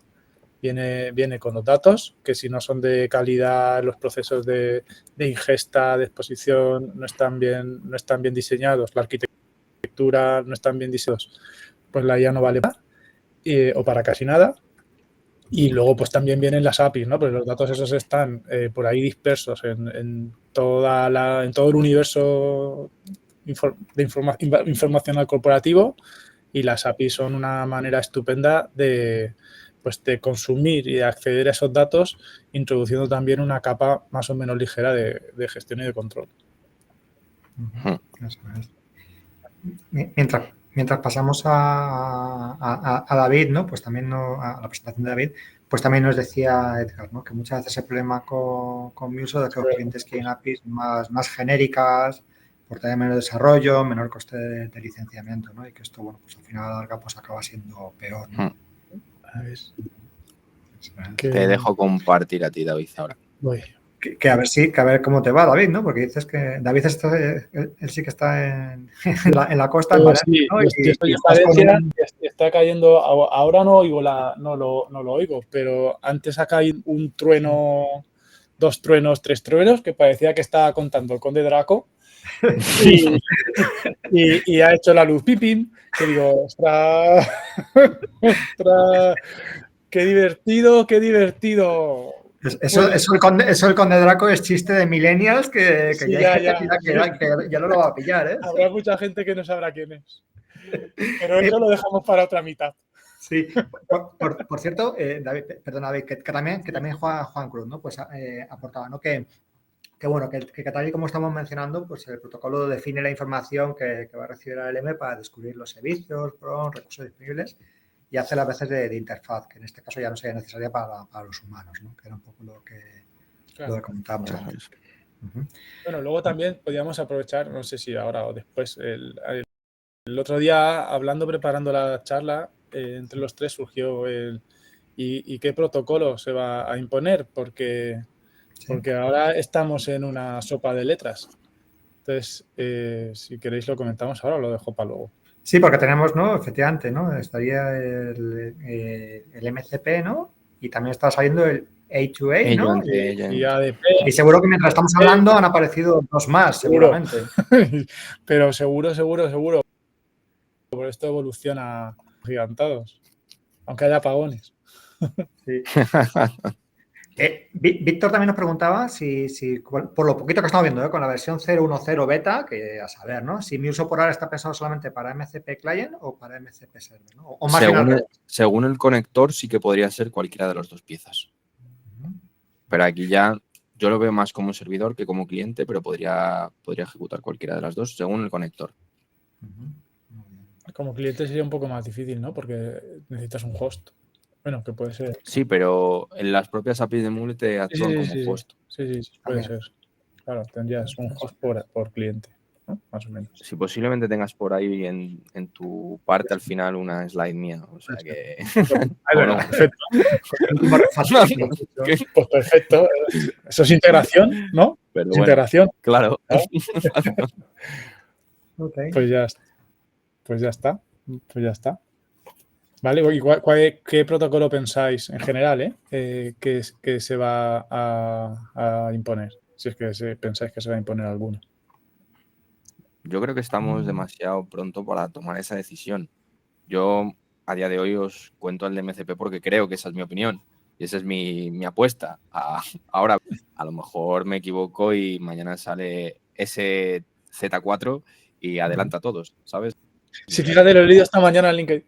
Viene con los datos, que si no son de calidad, los procesos de ingesta, de exposición no están bien diseñados, la arquitectura no están bien diseñados, pues la IA no vale para o para casi nada. Y luego pues también vienen las APIs, ¿no? Pues los datos esos están por ahí dispersos en todo el universo informacional corporativo, y las APIs son una manera estupenda de consumir y de acceder a esos datos, introduciendo también una capa más o menos ligera de gestión y de control. Eso es. Mientras pasamos a David, ¿no? Pues también a la presentación de David, pues también nos decía Edgar, ¿no? Que muchas veces el problema con MuleSoft es que los clientes quieren APIs más genéricas, por tener menor desarrollo, menor coste de licenciamiento, ¿no? Y que esto, bueno, pues al final a la larga pues acaba siendo peor, ¿no? A ver. Te dejo compartir a ti, David, ahora. Voy. Que a ver cómo te va, David, ¿no? Porque dices que David él sí que está en la costa, en Valencia, sí, ¿no? Yo estoy en Valencia, está cayendo, ahora no oigo no lo oigo, pero antes ha caído un trueno, 2 truenos, 3 truenos, que parecía que estaba contando el Conde Draco. Y ha hecho la luz pipín, que digo, ostras, qué divertido. Eso el Conde Draco es chiste de millennials que sí, ya no lo va a pillar, ¿eh? Habrá mucha gente que no sabrá quién es. Pero eso lo dejamos para otra mitad. Sí, por cierto, David, perdona, David, que también Juan Cruz, ¿no? Pues aportaba, ¿no? Que bueno, que tal y como estamos mencionando, pues el protocolo define la información que va a recibir el LM para descubrir los servicios, recursos disponibles, y hace las veces de interfaz, que en este caso ya no sería necesaria para los humanos, ¿no? Que era un poco lo que comentábamos antes. Bueno, luego también podíamos aprovechar, no sé si ahora o después, el otro día, preparando la charla, entre los tres surgió ¿y qué protocolo se va a imponer? Porque ahora estamos en una sopa de letras. Entonces, si queréis lo comentamos ahora o lo dejo para luego. Sí, porque tenemos, ¿no? Efectivamente, ¿no? Estaría el MCP, ¿no? Y también está saliendo el A2A, ¿no? Y ADP. Y seguro que mientras estamos hablando han aparecido 2 más, seguramente. Pero seguro. Por esto evoluciona gigantados, aunque haya apagones. Sí. Víctor también nos preguntaba si por lo poquito que estamos viendo, con la versión 0.1.0 beta, que a saber, ¿no? Si MuleSoft por ahora está pensado solamente para MCP Client o para MCP Server, ¿no? O más según el conector, sí que podría ser cualquiera de las 2 piezas. Pero aquí ya yo lo veo más como servidor que como cliente, pero podría ejecutar cualquiera de las 2 según el conector. Como cliente sería un poco más difícil, ¿no? Porque necesitas un host. Bueno, que puede ser. Sí, pero en las propias APIs de Mule te actúan como host. Sí, puede ser. Claro, tendrías un host por cliente, ¿no? Más o menos. Si posiblemente tengas por ahí en tu parte al final una slide mía. O sea que. Bueno, perfecto. Pues perfecto. Eso es integración, ¿no? Pero es integración. Claro. Okay. Pues ya está. Vale, ¿y qué protocolo pensáis en general que se va a imponer? Si es que pensáis que se va a imponer alguno. Yo creo que estamos demasiado pronto para tomar esa decisión. Yo a día de hoy os cuento el de MCP porque creo que esa es mi opinión y esa es mi apuesta. Ahora a lo mejor me equivoco y mañana sale ese Z4 y adelanta a todos, ¿sabes? Sí, fíjate, lo he leído esta mañana en LinkedIn.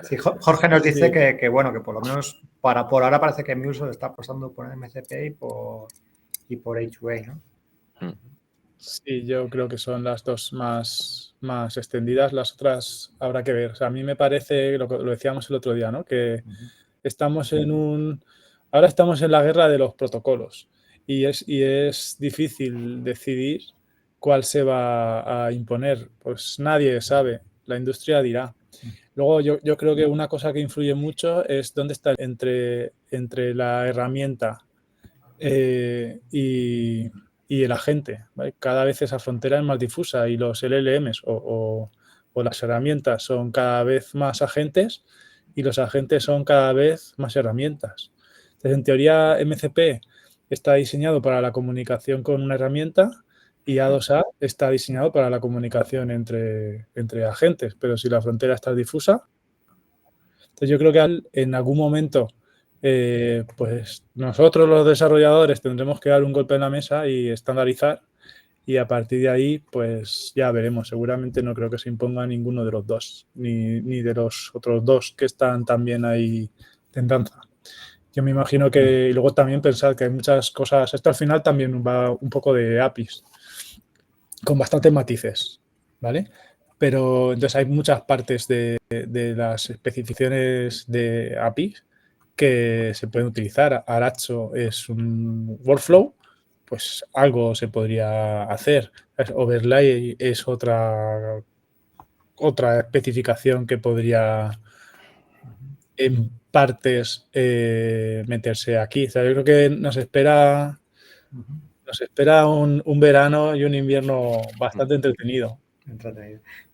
Sí, Jorge nos dice que bueno, que por lo menos por ahora parece que MuleSoft está apostando por MCP y por A2A, ¿no? Sí, yo creo que son las 2 más extendidas. Las otras habrá que ver. O sea, a mí me parece, lo decíamos el otro día, ¿no? Que ahora estamos en la guerra de los protocolos. y es difícil decidir cuál se va a imponer. Pues nadie sabe, la industria dirá. Luego yo creo que una cosa que influye mucho es dónde está entre la herramienta y el agente, ¿vale? Cada vez esa frontera es más difusa y los LLMs o las herramientas son cada vez más agentes y los agentes son cada vez más herramientas. Entonces, en teoría, MCP está diseñado para la comunicación con una herramienta y A2A está diseñado para la comunicación entre agentes, pero si la frontera está difusa, entonces yo creo que en algún momento pues nosotros los desarrolladores tendremos que dar un golpe en la mesa y estandarizar y a partir de ahí pues ya veremos. Seguramente no creo que se imponga ninguno de los dos, ni de los otros dos que están también ahí en danza. Yo me imagino que, y luego también pensar que hay muchas cosas, esto al final también va un poco de APIs, con bastantes matices, ¿vale? Pero entonces hay muchas partes de las especificaciones de APIs que se pueden utilizar. Aracho es un workflow, pues algo se podría hacer. Overlay es otra especificación que podría en partes meterse aquí. O sea, yo creo que nos espera un verano y un invierno bastante entretenido.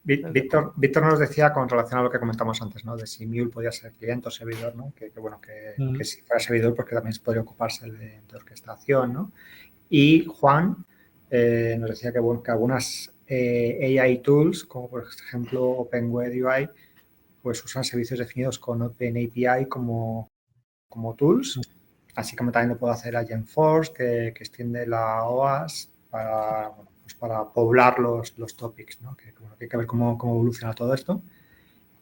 Víctor nos decía con relación a lo que comentamos antes, ¿no? De si Mule podía ser cliente o servidor, ¿no? Que si fuera servidor, porque también se podría ocuparse de orquestación, ¿no? Y Juan nos decía que algunas AI tools, como por ejemplo OpenWeb UI, pues usan servicios definidos con OpenAPI como tools, así como también lo puede hacer Agentforce, que extiende la OAS para poblar los topics, ¿no? Que hay que ver cómo evoluciona todo esto.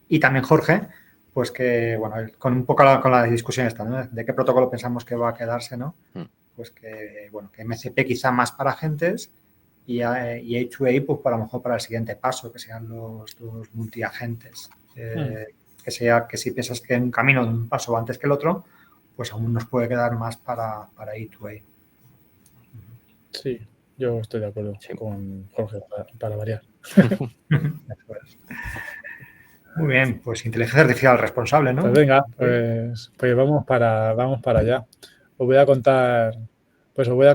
Y también Jorge, pues que, bueno, con un poco con la discusión esta, ¿no? De qué protocolo pensamos que va a quedarse, ¿no? Pues que, bueno, que MCP quizá más para agentes y A2A, pues a lo mejor para el siguiente paso, que sean los multiagentes. Que si piensas que un camino de un paso va antes que el otro, pues aún nos puede quedar más para A2A. Sí, yo estoy de acuerdo con Jorge, para variar. Muy bien, pues inteligencia artificial responsable, ¿no? Pues venga, pues vamos para allá. Os voy a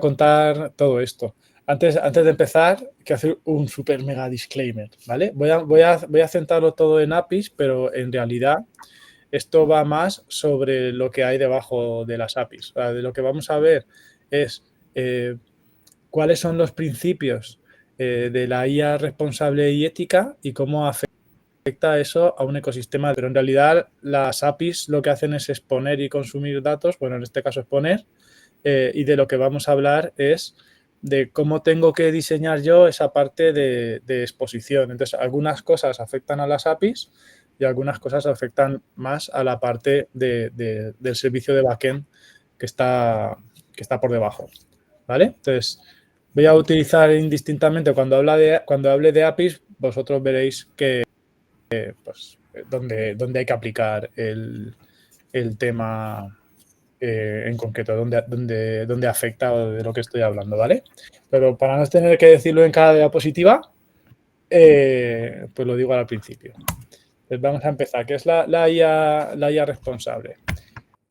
contar todo esto. Antes de empezar, hay que hacer un super mega disclaimer, ¿vale? Voy a centrarlo todo en APIs, pero en realidad esto va más sobre lo que hay debajo de las APIs. O sea, de lo que vamos a ver es cuáles son los principios de la IA responsable y ética y cómo afecta eso a un ecosistema. Pero en realidad las APIs lo que hacen es exponer y consumir datos, bueno, en este caso exponer, y de lo que vamos a hablar es de cómo tengo que diseñar yo esa parte de exposición. Entonces, algunas cosas afectan a las APIs y algunas cosas afectan más a la parte del servicio de backend que está por debajo, ¿vale? Entonces, voy a utilizar indistintamente, cuando hable de APIs, vosotros veréis que pues, donde hay que aplicar el tema en concreto, donde afecta o de lo que estoy hablando, ¿vale? Pero para no tener que decirlo en cada diapositiva, pues lo digo al principio. Pues vamos a empezar. ¿Qué es la IA responsable?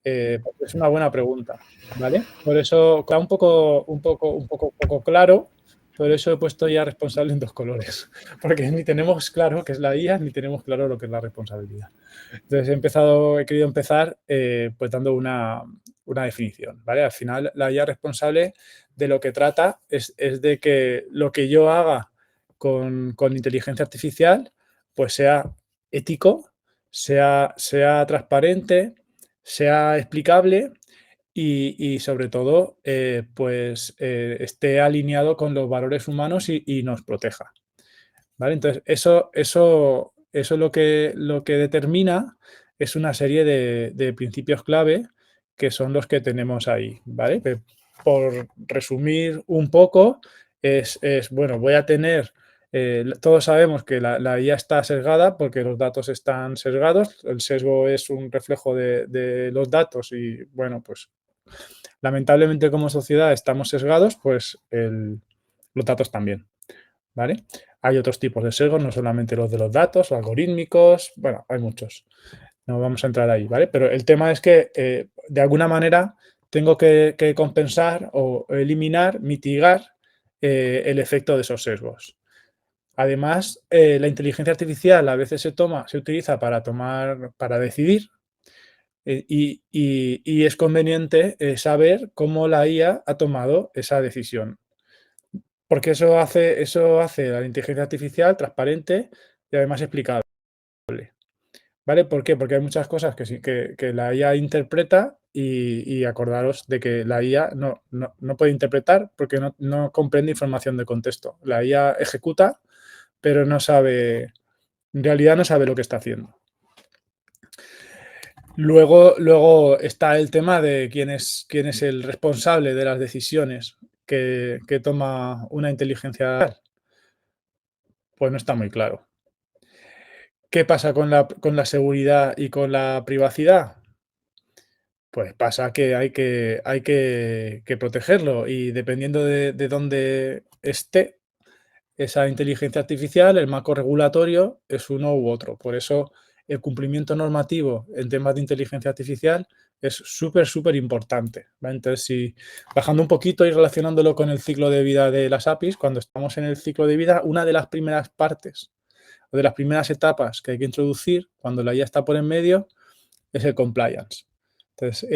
Es una buena pregunta, ¿vale? Por eso está un poco claro. Por eso he puesto IA responsable en 2 colores, porque ni tenemos claro qué es la IA, ni tenemos claro lo que es la responsabilidad. Entonces he querido empezar pues dando una definición, ¿vale? Al final la IA responsable de lo que trata es de que lo que yo haga con inteligencia artificial pues sea ético, sea transparente, sea explicable y sobre todo esté alineado con los valores humanos y nos proteja, ¿vale? Entonces eso lo que determina es una serie de principios clave que son los que tenemos ahí, ¿vale? Por resumir un poco, bueno, voy a tener todos sabemos que la IA está sesgada porque los datos están sesgados. El sesgo es un reflejo de los datos y, bueno, pues Lamentablemente, como sociedad estamos sesgados, pues los datos también, ¿vale? Hay otros tipos de sesgos, no solamente los de los datos, o algorítmicos, bueno, hay muchos. No vamos a entrar ahí, ¿vale? Pero el tema es que, de alguna manera, tengo que compensar o eliminar, mitigar el efecto de esos sesgos. Además, la inteligencia artificial a veces se utiliza para decidir, y es conveniente saber cómo la IA ha tomado esa decisión. Porque eso hace a la inteligencia artificial transparente y además explicable. ¿Vale? ¿Por qué? Porque hay muchas cosas que la IA interpreta y acordaros de que la IA no puede interpretar porque no comprende información de contexto. La IA ejecuta, pero no sabe, en realidad no sabe lo que está haciendo. Luego está el tema de quién es el responsable de las decisiones que toma una inteligencia artificial. Pues no está muy claro. ¿Qué pasa con la seguridad y con la privacidad? Pues pasa que hay que protegerlo y dependiendo de dónde esté esa inteligencia artificial, el marco regulatorio es uno u otro. Por eso el cumplimiento normativo en temas de inteligencia artificial es súper importante, ¿vale? Entonces, bajando un poquito y relacionándolo con el ciclo de vida de las APIs, cuando estamos en el ciclo de vida, una de las primeras partes o de las primeras etapas que hay que introducir cuando la IA está por en medio es el compliance. Entonces,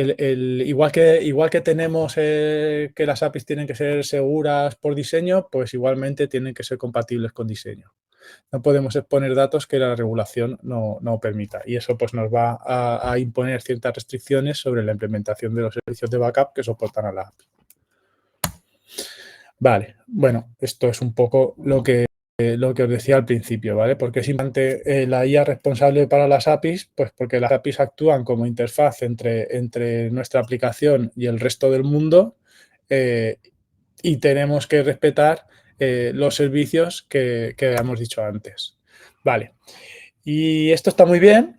igual que tenemos que las APIs tienen que ser seguras por diseño, pues igualmente tienen que ser compatibles con diseño. No podemos exponer datos que la regulación no permita y eso pues nos va a imponer ciertas restricciones sobre la implementación de los servicios de backup que soportan a la API. Vale, bueno, esto es un poco lo que os decía al principio, ¿vale? Porque es importante la IA responsable para las APIs, pues porque las APIs actúan como interfaz entre nuestra aplicación y el resto del mundo y tenemos que respetar los servicios que hemos dicho antes. Vale, y esto está muy bien,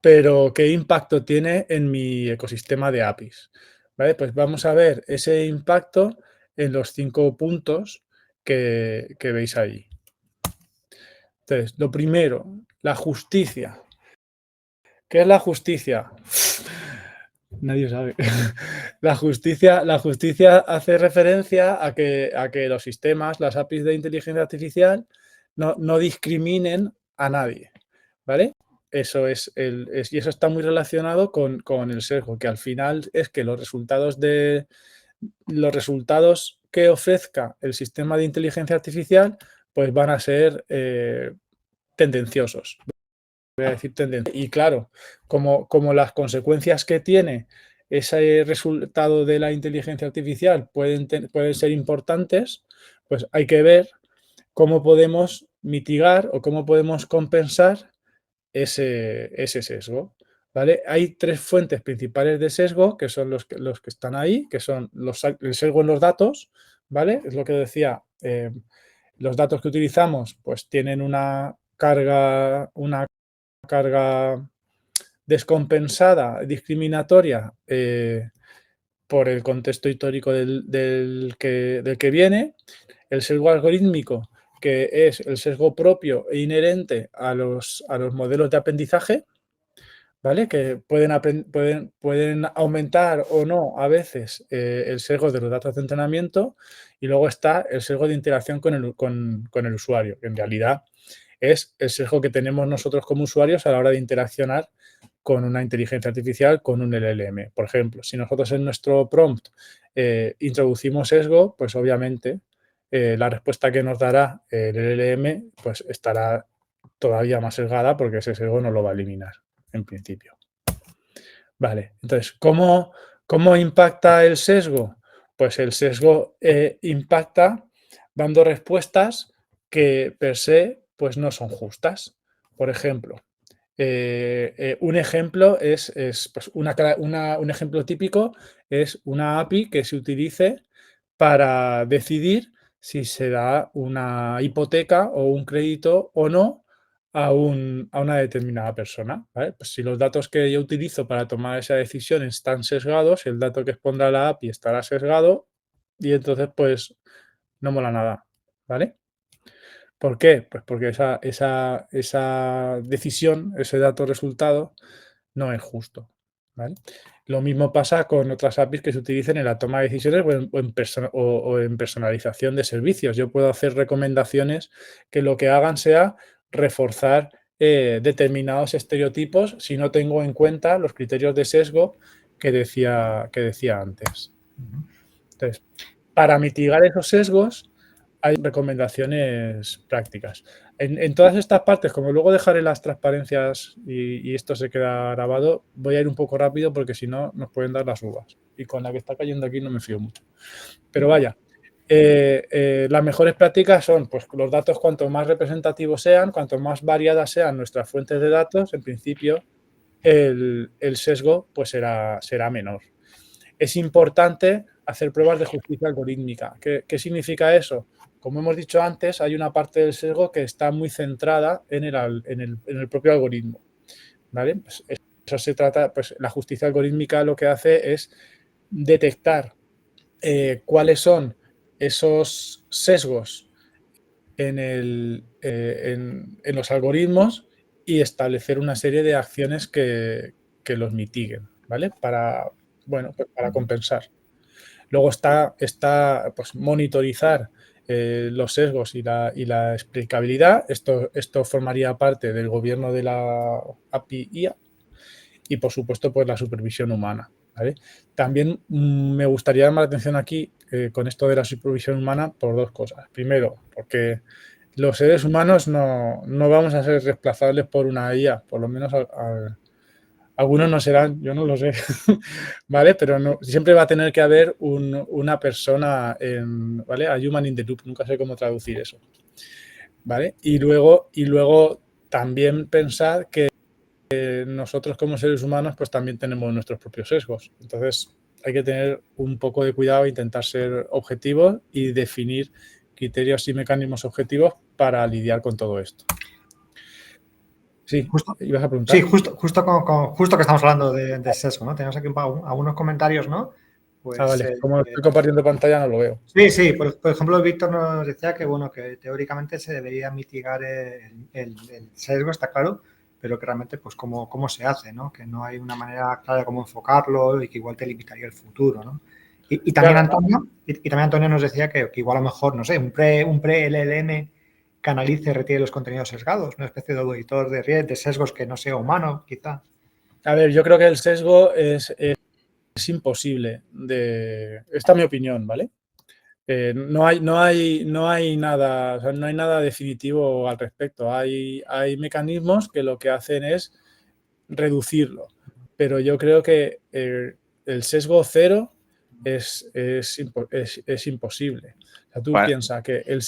pero ¿qué impacto tiene en mi ecosistema de APIs? ¿Vale? Pues vamos a ver ese impacto en los 5 puntos que veis ahí. Entonces, lo primero, la justicia. ¿Qué es la justicia? Nadie sabe. La justicia hace referencia a que los sistemas, las APIs de inteligencia artificial, no discriminen a nadie, ¿vale? Eso y eso está muy relacionado con el sesgo, que al final es que los resultados que ofrezca el sistema de inteligencia artificial pues van a ser tendenciosos. Voy a decir tendencia. Y claro, como las consecuencias que tiene ese resultado de la inteligencia artificial pueden ser importantes, pues hay que ver cómo podemos mitigar o cómo podemos compensar ese sesgo. ¿Vale? Hay 3 fuentes principales de sesgo, que son los que están ahí, que son el sesgo en los datos, ¿vale? Es lo que decía, los datos que utilizamos pues tienen una carga descompensada, discriminatoria por el contexto histórico del que viene. El sesgo algorítmico, que es el sesgo propio e inherente a los modelos de aprendizaje, ¿vale? Que pueden aumentar o no a veces el sesgo de los datos de entrenamiento, y luego está el sesgo de interacción con el usuario, que en realidad es el sesgo que tenemos nosotros como usuarios a la hora de interaccionar con una inteligencia artificial, con un LLM. Por ejemplo, si nosotros en nuestro prompt introducimos sesgo, pues obviamente la respuesta que nos dará el LLM pues estará todavía más sesgada porque ese sesgo no lo va a eliminar en principio. Vale, entonces, ¿cómo impacta el sesgo? Pues el sesgo impacta dando respuestas que per se pues no son justas. Por ejemplo, un ejemplo es pues un ejemplo típico es una API que se utilice para decidir si se da una hipoteca o un crédito o no a una determinada persona, ¿vale? Pues si los datos que yo utilizo para tomar esa decisión están sesgados, el dato que expondrá la API estará sesgado y entonces pues no mola nada, ¿vale? ¿Por qué? Pues porque esa decisión, ese dato resultado, no es justo, ¿vale? Lo mismo pasa con otras APIs que se utilicen en la toma de decisiones o en personalización de servicios. Yo puedo hacer recomendaciones que lo que hagan sea reforzar determinados estereotipos si no tengo en cuenta los criterios de sesgo que decía antes. Entonces, para mitigar esos sesgos, hay recomendaciones prácticas. En todas estas partes, como luego dejaré las transparencias y esto se queda grabado, voy a ir un poco rápido porque si no nos pueden dar las uvas. Y con la que está cayendo aquí no me fío mucho. Pero vaya, las mejores prácticas son pues, los datos cuanto más representativos sean, cuanto más variadas sean nuestras fuentes de datos, en principio el sesgo pues será menor. Es importante hacer pruebas de justicia algorítmica. ¿Qué significa eso? Como hemos dicho antes, hay una parte del sesgo que está muy centrada en el propio algoritmo, ¿vale? Pues eso se trata, pues la justicia algorítmica lo que hace es detectar cuáles son esos sesgos en los algoritmos y establecer una serie de acciones que los mitiguen, ¿vale? Para compensar. Luego está pues, monitorizar los sesgos y la explicabilidad. Esto formaría parte del gobierno de la API IA y, por supuesto, pues la supervisión humana, ¿vale? También me gustaría llamar la atención aquí con esto de la supervisión humana por dos cosas. Primero, porque los seres humanos no vamos a ser reemplazables por una IA, por lo menos algunos no serán, yo no lo sé, ¿vale? Pero no, siempre va a tener que haber una persona, ¿vale? A human in the loop, nunca sé cómo traducir eso, ¿vale? Y luego también pensar que nosotros como seres humanos pues también tenemos nuestros propios sesgos. Entonces hay que tener un poco de cuidado e intentar ser objetivos y definir criterios y mecanismos objetivos para lidiar con todo esto. Sí, ibas a preguntar. Sí, justo que estamos hablando de sesgo, ¿no? Tenemos aquí algunos comentarios, ¿no? Pues, vale. Como estoy compartiendo pantalla no lo veo. Sí. Por ejemplo, Víctor nos decía que, bueno, que teóricamente se debería mitigar el sesgo, está claro, pero que realmente, pues, cómo se hace, ¿no? Que no hay una manera clara de cómo enfocarlo y que igual te limitaría el futuro, ¿no? Y también, claro, Antonio nos decía que igual a lo mejor, no sé, un pre-LLM canalice, retire los contenidos sesgados, una especie de auditor de sesgos que no sea humano, quizá. A ver, yo creo que el sesgo es imposible. Esta es mi opinión, ¿vale? No hay nada, o sea, no hay nada definitivo al respecto. Hay mecanismos que lo que hacen es reducirlo, pero yo creo que el sesgo cero es imposible. O sea, tú piensas que el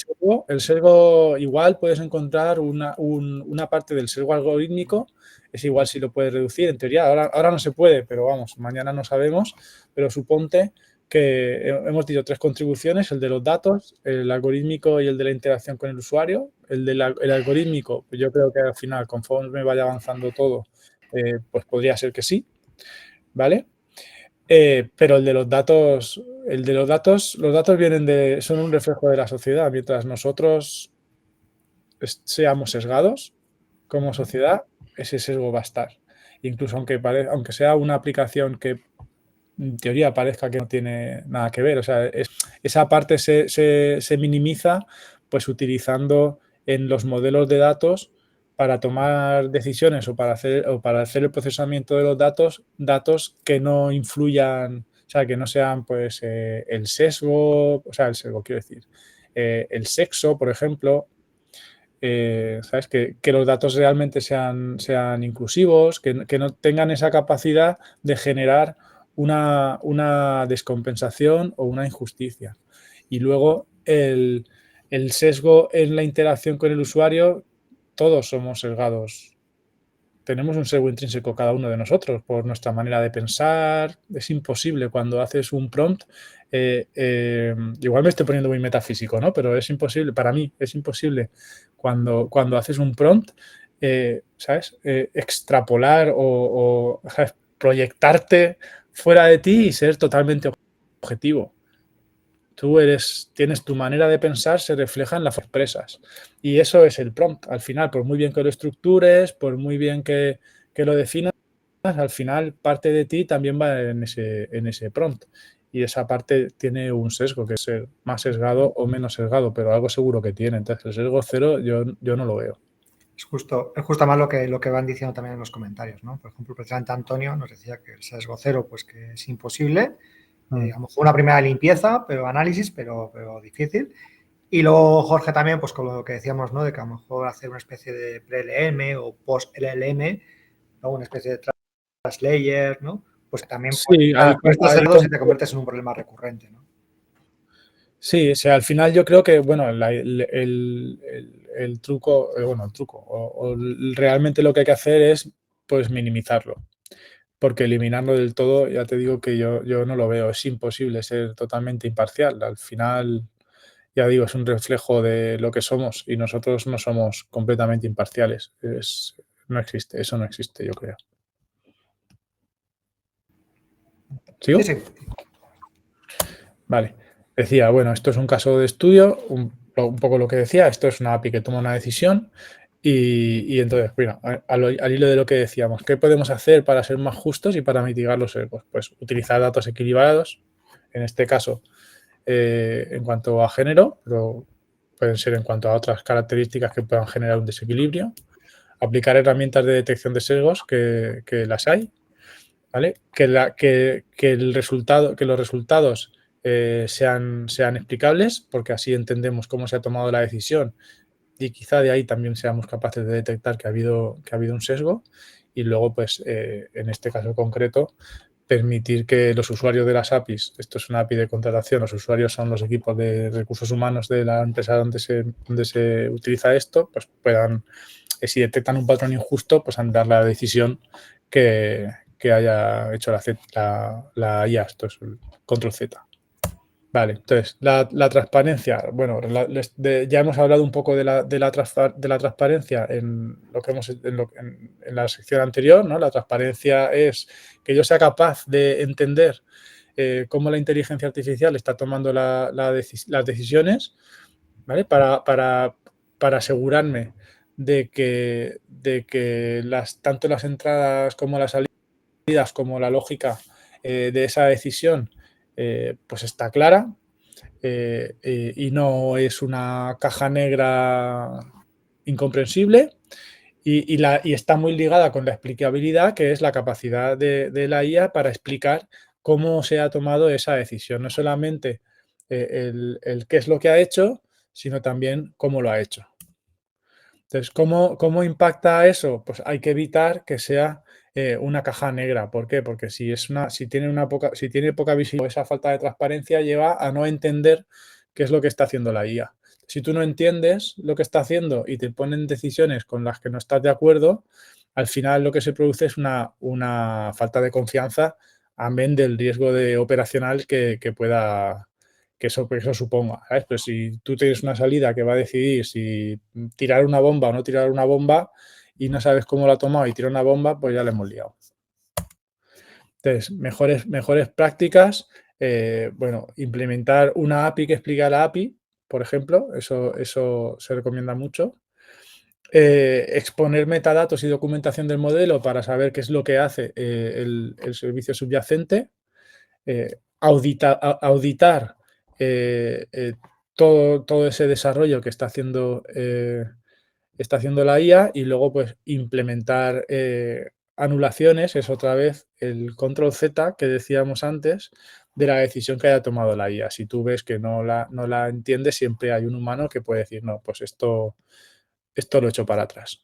sesgo igual puedes encontrar una parte del sesgo algorítmico, es igual si lo puedes reducir, en teoría, ahora no se puede, pero vamos, mañana no sabemos, pero suponte que hemos dicho 3 contribuciones, el de los datos, el algorítmico y el de la interacción con el usuario. El algorítmico, pues yo creo que al final, conforme vaya avanzando todo, pues podría ser que sí, ¿vale? Pero el de los datos los datos son un reflejo de la sociedad. Mientras nosotros seamos sesgados como sociedad, ese sesgo va a estar. Incluso aunque sea una aplicación que en teoría parezca que no tiene nada que ver. O sea, esa parte se minimiza pues utilizando en los modelos de datos para tomar decisiones o para hacer el procesamiento de los datos que no influyan, o sea, que no sean pues el sesgo, quiero decir, el sexo, por ejemplo. ¿Sabes? Que los datos realmente sean inclusivos, que no tengan esa capacidad de generar una descompensación o una injusticia. Y luego el sesgo en la interacción con el usuario, todos somos sesgados. Tenemos un sesgo intrínseco cada uno de nosotros por nuestra manera de pensar. Es imposible cuando haces un prompt. Igual me estoy poniendo muy metafísico, ¿no? Pero es imposible, para mí, es imposible cuando haces un prompt ¿sabes? Extrapolar o ¿sabes? Proyectarte fuera de ti y ser totalmente objetivo. Tú tienes tu manera de pensar, se refleja en las expresas. Y eso es el prompt. Al final, por muy bien que lo estructures, por muy bien que lo definas, al final parte de ti también va en ese prompt. Y esa parte tiene un sesgo, que es ser más sesgado o menos sesgado, pero algo seguro que tiene. Entonces, el sesgo cero yo no lo veo. Es justo más lo que van diciendo también en los comentarios, ¿no? Por ejemplo, precisamente Antonio nos decía que el sesgo cero, pues que es imposible. A lo mejor una primera limpieza, pero análisis, pero difícil. Y luego Jorge también, pues con lo que decíamos, ¿no? De que a lo mejor hacer una especie de pre-LM o post-LLM, ¿no? Una especie de translayer, ¿no? Pues también Sí, estos sesgos y te conviertes en un problema recurrente, ¿no? Sí, o sea, al final yo creo que, bueno, el truco, o realmente lo que hay que hacer es, pues, minimizarlo. Porque eliminarlo del todo, ya te digo que yo no lo veo, es imposible ser totalmente imparcial. Al final, ya digo, es un reflejo de lo que somos y nosotros no somos completamente imparciales. No existe, eso no existe, yo creo. ¿Sigo? Sí. Vale. Decía, bueno, esto es un caso de estudio, un poco lo que decía, esto es una API que toma una decisión y entonces, bueno, al hilo de lo que decíamos, ¿qué podemos hacer para ser más justos y para mitigar los sesgos? Pues utilizar datos equilibrados, en este caso, en cuanto a género, pero pueden ser en cuanto a otras características que puedan generar un desequilibrio, aplicar herramientas de detección de sesgos que las hay, ¿vale? Que los resultados sean explicables, porque así entendemos cómo se ha tomado la decisión y quizá de ahí también seamos capaces de detectar que ha habido un sesgo y luego, pues, en este caso concreto, permitir que los usuarios de las APIs, esto es una API de contratación, los usuarios son los equipos de recursos humanos de la empresa donde se utiliza esto, pues puedan, si detectan un patrón injusto, pues dar la decisión que haya hecho la IA, esto es el control Z. Vale, entonces, la transparencia, bueno, ya hemos hablado un poco de la transparencia en lo que en la sección anterior, ¿no? La transparencia es que yo sea capaz de entender cómo la inteligencia artificial está tomando las decisiones, ¿vale? Para asegurarme de que tanto las entradas como las salidas, como la lógica de esa decisión, pues está clara y no es una caja negra incomprensible y está muy ligada con la explicabilidad, que es la capacidad de la IA para explicar cómo se ha tomado esa decisión. No solamente el qué es lo que ha hecho, sino también cómo lo ha hecho. Entonces, ¿cómo impacta eso? Pues hay que evitar que sea una caja negra. ¿Por qué? Porque si tiene poca visibilidad, esa falta de transparencia lleva a no entender qué es lo que está haciendo la IA. Si tú no entiendes lo que está haciendo y te ponen decisiones con las que no estás de acuerdo, al final lo que se produce es una falta de confianza, amén del riesgo operacional que eso suponga, ¿sabes? Pero si tú tienes una salida que va a decidir si tirar una bomba o no tirar una bomba y no sabes cómo la ha tomado y tira una bomba, pues ya le hemos liado. Entonces, mejores prácticas, bueno, implementar una API que explica la API, por ejemplo, eso se recomienda mucho. Exponer metadatos y documentación del modelo para saber qué es lo que hace el servicio subyacente. Auditar todo ese desarrollo que está haciendo la IA y luego, pues, implementar anulaciones, es otra vez el control Z que decíamos antes de la decisión que haya tomado la IA. Si tú ves que no la entiendes, siempre hay un humano que puede decir, no, pues esto lo he hecho para atrás.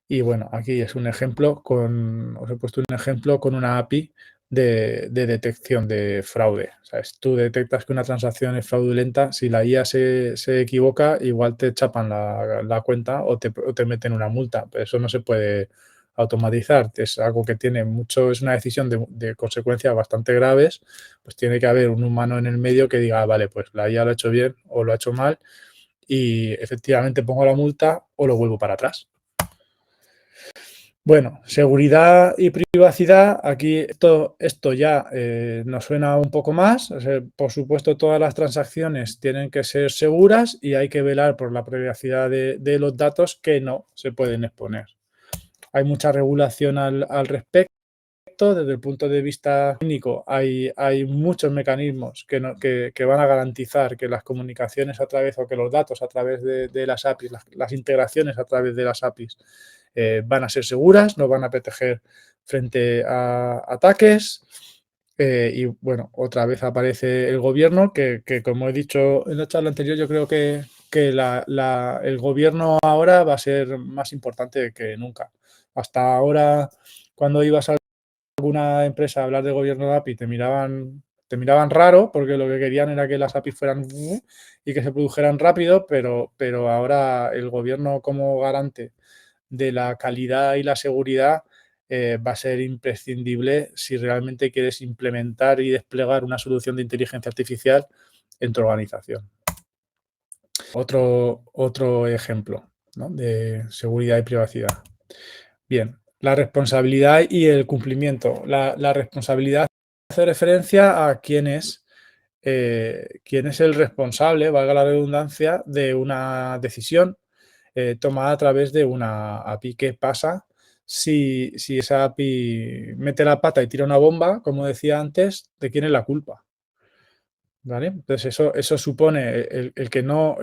Y bueno, aquí es un ejemplo os he puesto un ejemplo con una API de detección de fraude. ¿Sabes? Tú detectas que una transacción es fraudulenta, si la IA se equivoca, igual te chapan la cuenta o te meten una multa. Pero eso no se puede automatizar. Es algo que es una decisión de consecuencias bastante graves. Pues tiene que haber un humano en el medio que diga, vale, pues la IA lo ha hecho bien o lo ha hecho mal y efectivamente pongo la multa o lo vuelvo para atrás. Bueno, seguridad y privacidad, aquí esto ya nos suena un poco más. O sea, por supuesto, todas las transacciones tienen que ser seguras y hay que velar por la privacidad de los datos que no se pueden exponer. Hay mucha regulación al respecto. Desde el punto de vista técnico, hay muchos mecanismos que van a garantizar que las comunicaciones a través, o que los datos a través de las APIs, las integraciones a través de las APIs, van a ser seguras, no van a proteger frente a ataques. Y bueno, otra vez aparece el gobierno, que como he dicho en la charla anterior, yo creo que el gobierno ahora va a ser más importante que nunca. Hasta ahora, cuando ibas a alguna empresa a hablar de gobierno de API, te miraban raro, porque lo que querían era que las APIs fueran y que se produjeran rápido, pero ahora el gobierno, como garante de la calidad y la seguridad, va a ser imprescindible si realmente quieres implementar y desplegar una solución de inteligencia artificial en tu organización. Otro ejemplo, ¿no?, de seguridad y privacidad. Bien, la responsabilidad y el cumplimiento. La responsabilidad hace referencia a quién es el responsable, valga la redundancia, de una decisión tomada a través de una API. ¿Qué pasa si esa API mete la pata y tira una bomba, como decía antes? ¿De quién es la culpa? ¿Vale? Entonces eso supone el que no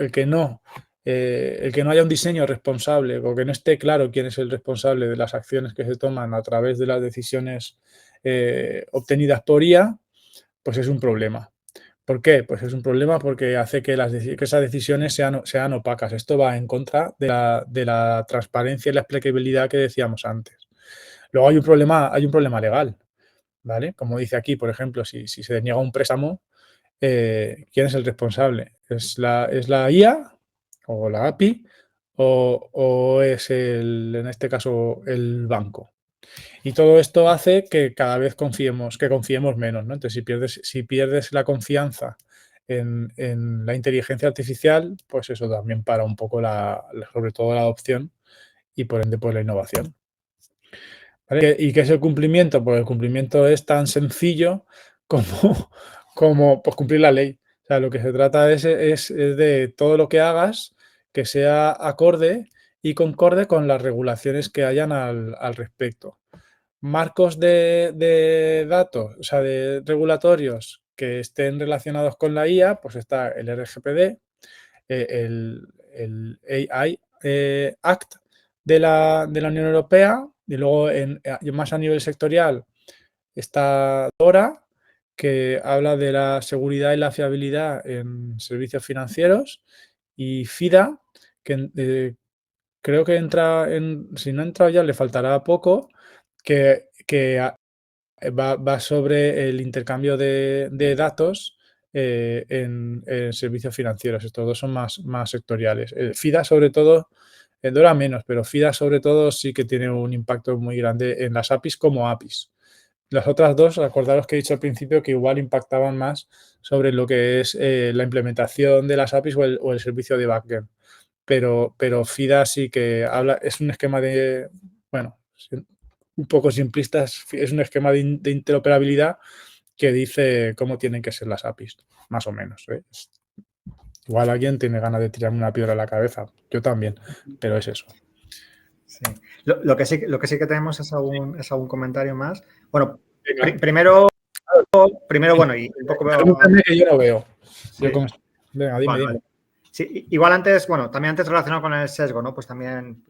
haya un diseño responsable, o que no esté claro quién es el responsable de las acciones que se toman a través de las decisiones obtenidas por IA, pues es un problema. ¿Por qué? Pues es un problema porque hace que esas decisiones sean opacas. Esto va en contra de la transparencia y la explicabilidad que decíamos antes. Luego hay un problema legal, ¿vale? Como dice aquí, por ejemplo, si se deniega un préstamo, ¿quién es el responsable? ¿Es la IA o la API o es en este caso, el banco? Y todo esto hace que cada vez confiemos menos, ¿no? Entonces, si pierdes la confianza en la inteligencia artificial, pues eso también para un poco sobre todo la adopción y por ende, pues la innovación. ¿Vale? ¿Y qué es el cumplimiento? Pues el cumplimiento es tan sencillo como pues, cumplir la ley. O sea, lo que se trata es de todo lo que hagas que sea acorde y concorde con las regulaciones que hayan al respecto. Marcos de datos, o sea, de regulatorios que estén relacionados con la IA, pues está el RGPD, el AI Act de la Unión Europea, y luego más a nivel sectorial está DORA, que habla de la seguridad y la fiabilidad en servicios financieros, y FIDA, que creo que si no ha entrado ya, le faltará poco, que va sobre el intercambio de datos en servicios financieros. Estos dos son más sectoriales. FIDA, sobre todo, DORA menos, pero FIDA, sobre todo, sí que tiene un impacto muy grande en las APIs como APIs. Las otras dos, acordaros que he dicho al principio que igual impactaban más sobre lo que es la implementación de las APIs o el servicio de backend. Pero FIDA sí que es un esquema un poco simplista, es un esquema de interoperabilidad que dice cómo tienen que ser las APIs, más o menos. Igual alguien tiene ganas de tirarme una piedra a la cabeza, yo también, pero es eso. Sí. Lo que sí que tenemos es algún comentario más. Bueno, primero, bueno, y un poco... Pregúntame que yo lo veo. Sí. Venga, dime. Vale. Sí, igual antes, bueno, también antes relacionado con el sesgo, ¿no? Pues también,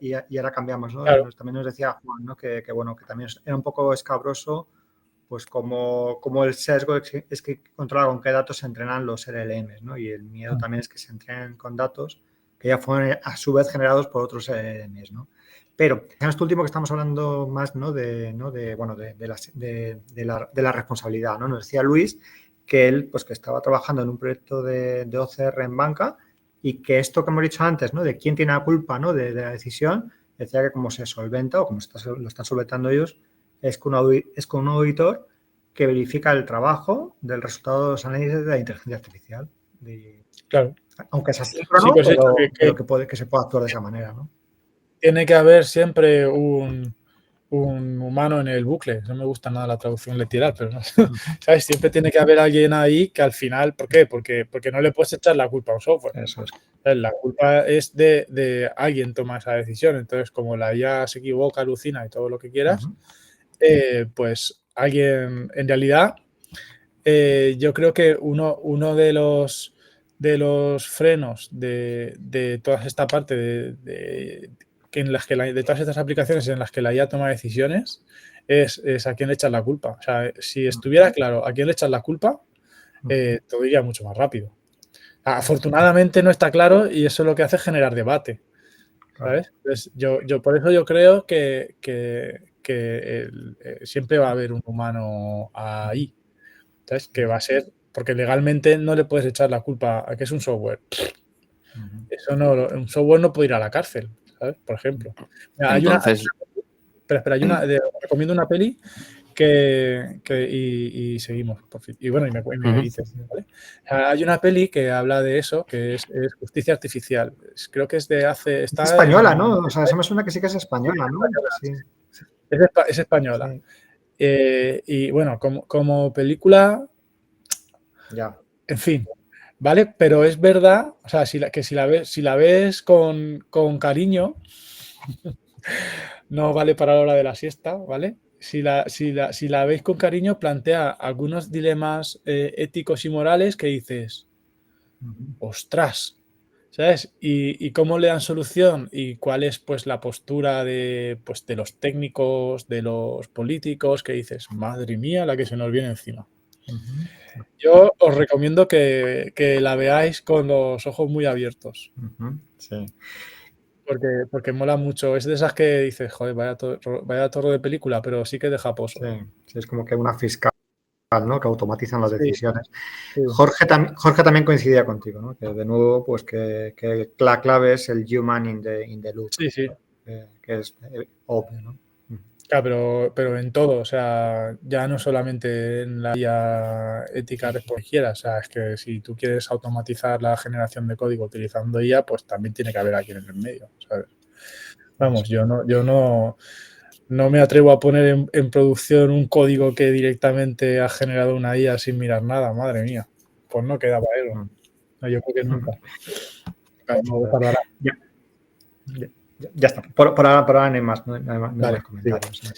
y ahora cambiamos, ¿no? Claro. También nos decía Juan, ¿no? Que bueno, que también era un poco escabroso, pues como el sesgo es que controla con qué datos se entrenan los LLMs, ¿no? Y el miedo también es que se entrenen con datos que ya fueron a su vez generados por otros LLMs, ¿no? Pero en esto último que estamos hablando más, ¿no? De la responsabilidad, ¿no? Nos decía Luis que él, pues que estaba trabajando en un proyecto de OCR en banca y que esto que hemos dicho antes, ¿no? De quién tiene la culpa, ¿no? De la decisión, decía que como se solventa o como lo están solventando ellos, es con un auditor que verifica el trabajo del resultado de los análisis de la inteligencia artificial. Claro. Aunque es asíncrono, Sí, pues pero que se pueda actuar de esa manera, ¿no? tiene que haber siempre un humano en el bucle. No me gusta nada la traducción literal, pero no, ¿sabes? Siempre tiene que haber alguien ahí que al final, ¿por qué? Porque no le puedes echar la culpa a un software. Eso es. La culpa es de alguien toma esa decisión. Entonces, como la IA se equivoca, alucina y todo lo que quieras, pues alguien, en realidad, yo creo que uno de los frenos de toda esta parte de todas estas aplicaciones en las que la IA toma decisiones es a quién le echas la culpa. O sea, si estuviera claro a quién le echas la culpa, todo iría mucho más rápido. Afortunadamente no está claro y eso lo que hace es generar debate, ¿sabes? Entonces, yo por eso yo creo que siempre va a haber un humano ahí, ¿sabes? Que va a ser, porque legalmente no le puedes echar la culpa a que es un software. Eso no, un software no puede ir a la cárcel, ¿sabes? Por ejemplo. Mira, Entonces, recomiendo una peli y seguimos, por fin. Y bueno, y me dices, ¿vale? Hay una peli que habla de eso, que es Justicia Artificial. Creo que es de hace... Es española, ¿no? O sea, se me suena que sí que es española, ¿no? Sí. Es española. Sí. Y bueno, como película... Ya. En fin, ¿vale? Pero es verdad, o sea, si la ves con cariño, no vale para la hora de la siesta, ¿vale? Si la veis con cariño, plantea algunos dilemas éticos y morales que dices, ostras, ¿sabes? Y cómo le dan solución y cuál es pues la postura de los técnicos, de los políticos, que dices, madre mía, la que se nos viene encima. Yo os recomiendo que la veáis con los ojos muy abiertos. Sí. Porque mola mucho. Es de esas que dices, joder, vaya torre de película, pero sí que deja pozo. Sí, es como que una fiscal, ¿no? Que automatizan las decisiones. Sí. Jorge también coincidía contigo, ¿no? Que de nuevo, pues que la clave es el human in the loop. Sí, sí. Que es obvio, ¿no? Claro, pero en todo, o sea, ya no solamente en la IA ética responsable, o sea, es que si tú quieres automatizar la generación de código utilizando IA, pues también tiene que haber alguien en el medio, ¿sabes? Vamos, yo no me atrevo a poner en producción un código que directamente ha generado una IA sin mirar nada, madre mía. Pues no queda para ello. No, yo creo que nunca. No tardará. Ya está. Por ahora no hay más, no hay Vale, más comentarios.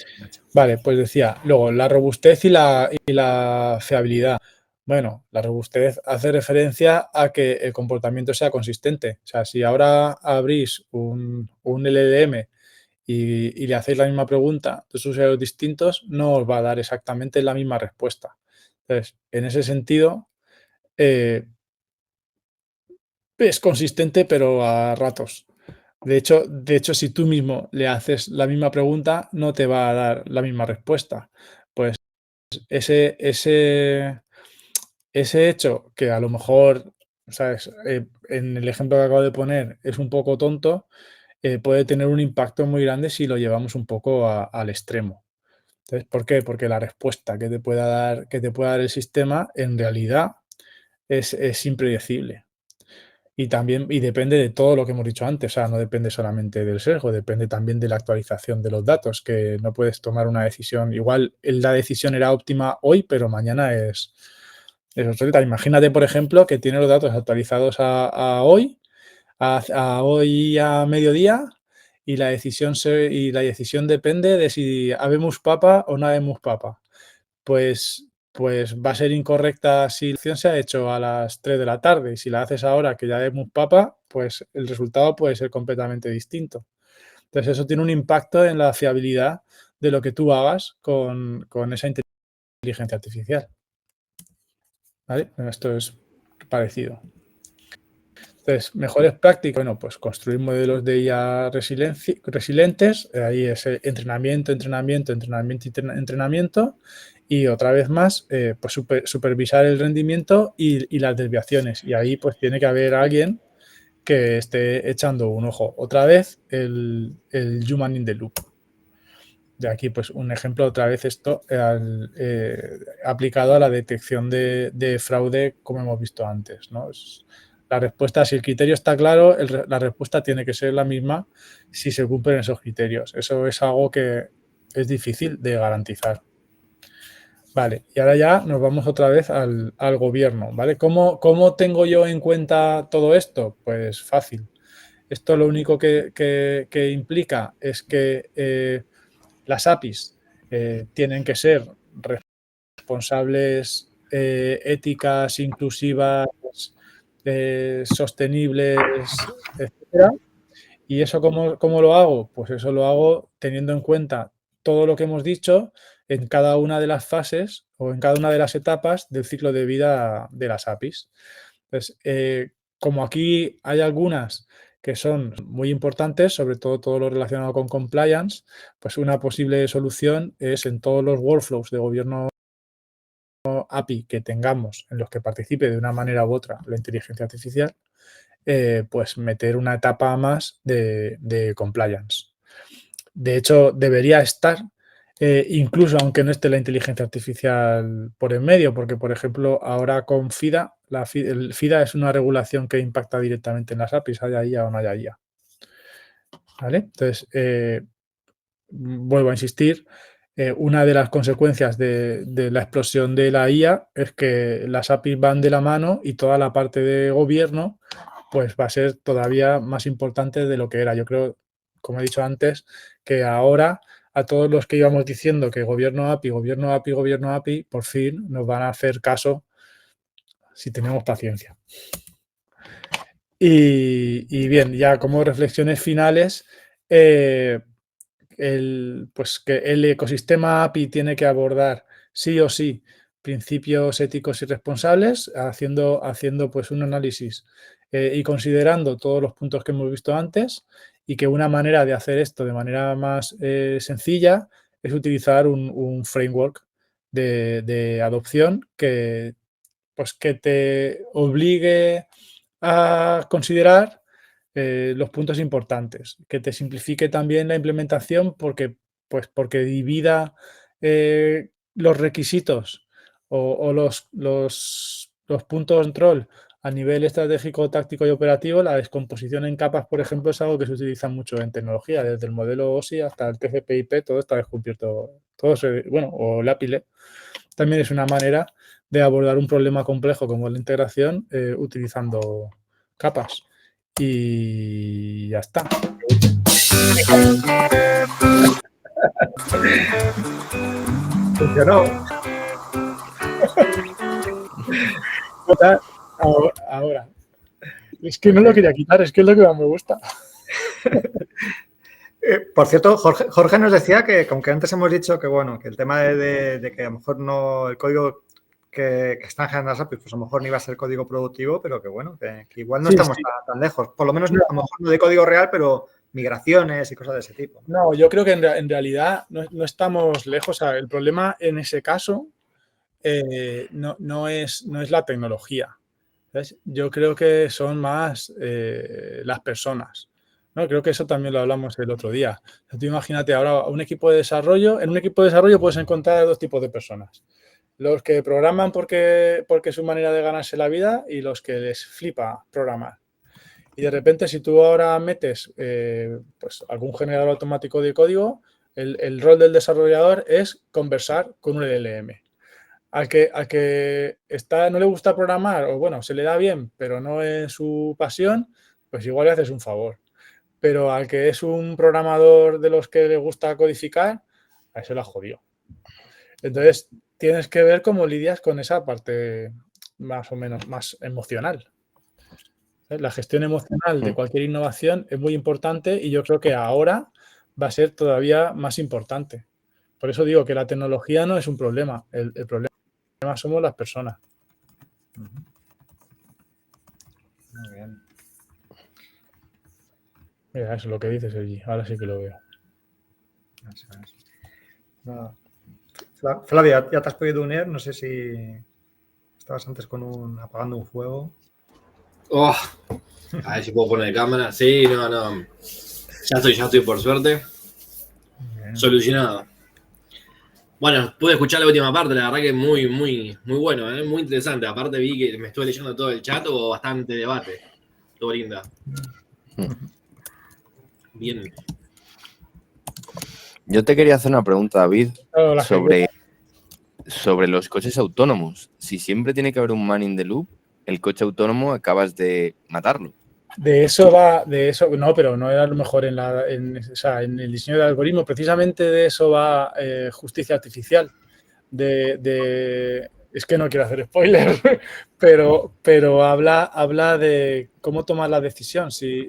Vale, pues decía, luego, la robustez y la fiabilidad. Bueno, la robustez hace referencia a que el comportamiento sea consistente. O sea, si ahora abrís un LLM y le hacéis la misma pregunta a dos usuarios distintos, no os va a dar exactamente la misma respuesta. Entonces, en ese sentido, es consistente, pero a ratos. De hecho, si tú mismo le haces la misma pregunta, no te va a dar la misma respuesta. Pues ese hecho que a lo mejor, ¿sabes? En el ejemplo que acabo de poner es un poco tonto, puede tener un impacto muy grande si lo llevamos un poco al extremo. Entonces, ¿por qué? Porque la respuesta que te pueda dar el sistema en realidad es impredecible. Y depende de todo lo que hemos dicho antes, o sea, no depende solamente del sesgo, depende también de la actualización de los datos, que no puedes tomar una decisión. Igual la decisión era óptima hoy, pero mañana es obsoleta. Imagínate, por ejemplo, que tiene los datos actualizados a hoy, a hoy a mediodía, y la decisión depende de si habemos papa o no habemos papa. Pues va a ser incorrecta si la acción se ha hecho a las 3 de la tarde y si la haces ahora que ya vemos papa, pues el resultado puede ser completamente distinto. Entonces eso tiene un impacto en la fiabilidad de lo que tú hagas con esa inteligencia artificial. ¿Vale? Esto es parecido. Entonces, mejores prácticas, bueno, pues construir modelos de IA resilientes, ahí es entrenamiento, y otra vez más, pues supervisar el rendimiento y las desviaciones. Y ahí pues tiene que haber alguien que esté echando un ojo. Otra vez el human in the loop. De aquí pues un ejemplo, otra vez esto aplicado a la detección de fraude como hemos visto antes, ¿no? La respuesta, si el criterio está claro, la respuesta tiene que ser la misma si se cumplen esos criterios. Eso es algo que es difícil de garantizar. Vale, y ahora ya nos vamos otra vez al gobierno, ¿vale? ¿Cómo tengo yo en cuenta todo esto? Pues fácil. Esto lo único que implica es que las APIs tienen que ser responsables, éticas, inclusivas, sostenibles, etcétera. ¿Y eso cómo lo hago? Pues eso lo hago teniendo en cuenta todo lo que hemos dicho en cada una de las fases o en cada una de las etapas del ciclo de vida de las APIs. Entonces, como aquí hay algunas que son muy importantes, sobre todo lo relacionado con compliance, pues una posible solución es en todos los workflows de gobierno API que tengamos en los que participe de una manera u otra la inteligencia artificial, pues meter una etapa más de compliance. De hecho, debería estar, incluso aunque no esté la inteligencia artificial por en medio, porque, por ejemplo, ahora con FIDA, el FIDA es una regulación que impacta directamente en las APIs, haya IA o no haya IA. ¿Vale? Entonces, vuelvo a insistir, una de las consecuencias de la explosión de la IA es que las APIs van de la mano y toda la parte de gobierno pues va a ser todavía más importante de lo que era. Yo creo, como he dicho antes, que ahora a todos los que íbamos diciendo que gobierno API, gobierno API, gobierno API, por fin nos van a hacer caso si tenemos paciencia. Y bien, ya como reflexiones finales, pues que el ecosistema API tiene que abordar sí o sí principios éticos y responsables, haciendo pues un análisis y considerando todos los puntos que hemos visto antes, y que una manera de hacer esto de manera más sencilla es utilizar un framework de adopción que te obligue a considerar los puntos importantes, que te simplifique también la implementación porque divida los requisitos o los puntos de control a nivel estratégico, táctico y operativo. La descomposición en capas, por ejemplo, es algo que se utiliza mucho en tecnología, desde el modelo OSI hasta el TCP/IP, todo está descubierto, o el API también es una manera de abordar un problema complejo como la integración utilizando capas. Y ya está. Funcionó. Ahora. Es que no lo quería quitar, es que es lo que más me gusta. Por cierto, Jorge nos decía que, aunque antes hemos dicho que, bueno, que el tema de que a lo mejor no el código que están generando las APIs, pues a lo mejor no iba a ser código productivo, pero que bueno, que igual no estamos tan lejos. Por lo menos a lo mejor no de código real, pero migraciones y cosas de ese tipo. No, yo creo que en realidad no estamos lejos. O sea, el problema en ese caso no es la tecnología. ¿Ves? Yo creo que son más las personas. ¿No? Creo que eso también lo hablamos el otro día. O sea, tú imagínate ahora un equipo de desarrollo. En un equipo de desarrollo puedes encontrar dos tipos de personas. Los que programan porque es su manera de ganarse la vida y los que les flipa programar. Y de repente, si tú ahora metes pues algún generador automático de código, el rol del desarrollador es conversar con un LLM. Al que no le gusta programar, o bueno, se le da bien, pero no es su pasión, pues igual le haces un favor. Pero al que es un programador de los que le gusta codificar, a eso la jodió. Entonces, tienes que ver cómo lidias con esa parte más o menos más emocional. La gestión emocional de cualquier innovación es muy importante y yo creo que ahora va a ser todavía más importante. Por eso digo que la tecnología no es un problema. El problema somos las personas. Muy bien. Mira, eso es lo que dice Sergi. Ahora sí que lo veo. No. Flavia, ¿ya te has podido unir? No sé si estabas antes apagando un fuego. Oh, a ver si puedo poner cámara. Sí, no. Ya estoy por suerte. Bien. Solucionado. Bueno, pude escuchar la última parte, la verdad que muy, muy, muy bueno, muy interesante. Aparte vi que me estuve leyendo todo el chat, hubo bastante debate. Todo linda. Bien. Yo te quería hacer una pregunta, David, Claro, la sobre los coches autónomos. Si siempre tiene que haber un man in the loop, el coche autónomo acabas de matarlo. De eso, no, pero no era a lo mejor en el diseño del algoritmo, precisamente de eso va justicia artificial. Es que no quiero hacer spoilers, pero habla de cómo tomar la decisión. Si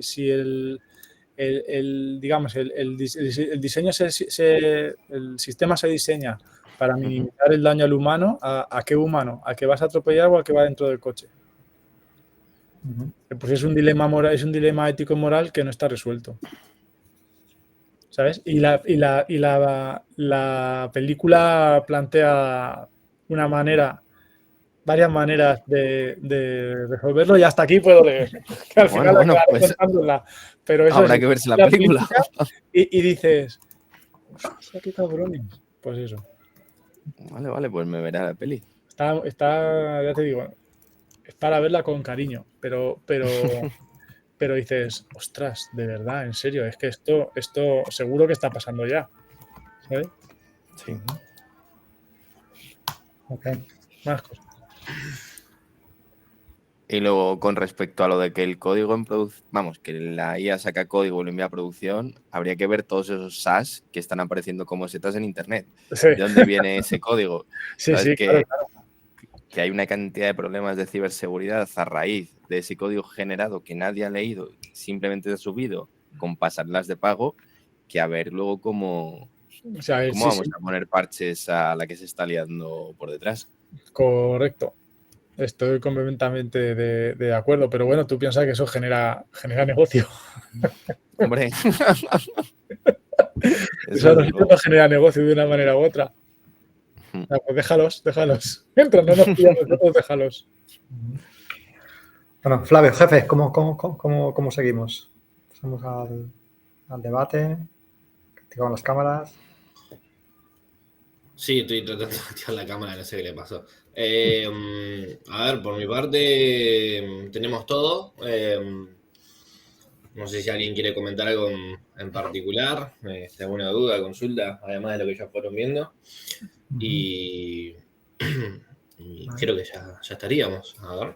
digamos, el diseño el sistema se diseña para minimizar el daño al humano, ¿a qué humano? ¿A que vas a atropellar o al que va dentro del coche? Pues es un dilema moral, es un dilema ético-moral que no está resuelto. ¿Sabes? Y la película plantea varias maneras de resolverlo, y hasta aquí puedo leer. Que al final acabaré pues, contándola. Pero eso habrá que verse la película. Y dices, hostia, qué cabrones. Pues eso. Vale, pues me verá la peli. Está, ya te digo, es para verla con cariño, pero dices, ostras, de verdad, en serio, es que esto seguro que está pasando ya, ¿sabes? Sí. Ok, más cosas. Y luego, con respecto a lo de que el código en producción, vamos, que la IA saca código y lo envía a producción, habría que ver todos esos SaaS que están apareciendo como setas en internet. Sí. ¿De dónde viene ese código? Sí, ¿Sabes? claro. Que hay una cantidad de problemas de ciberseguridad a raíz de ese código generado que nadie ha leído, simplemente ha subido con pasarlas de pago, que a ver luego cómo vamos a poner parches a la que se está liando por detrás. Correcto. Estoy completamente de acuerdo, pero bueno, tú piensas que eso genera negocio. Hombre. Eso no genera negocio de una manera u otra. Pues déjalos. Mientras no nos pillan nosotros, déjalos. Bueno, Flavio, jefe, ¿cómo seguimos? Pasamos al debate. Activamos las cámaras. Sí, estoy tratando de activar la cámara, no sé qué le pasó. A ver, por mi parte, tenemos todo. No sé si alguien quiere comentar algo en particular, alguna duda, consulta, además de lo que ya fueron viendo. Y creo que ya estaríamos. A ver.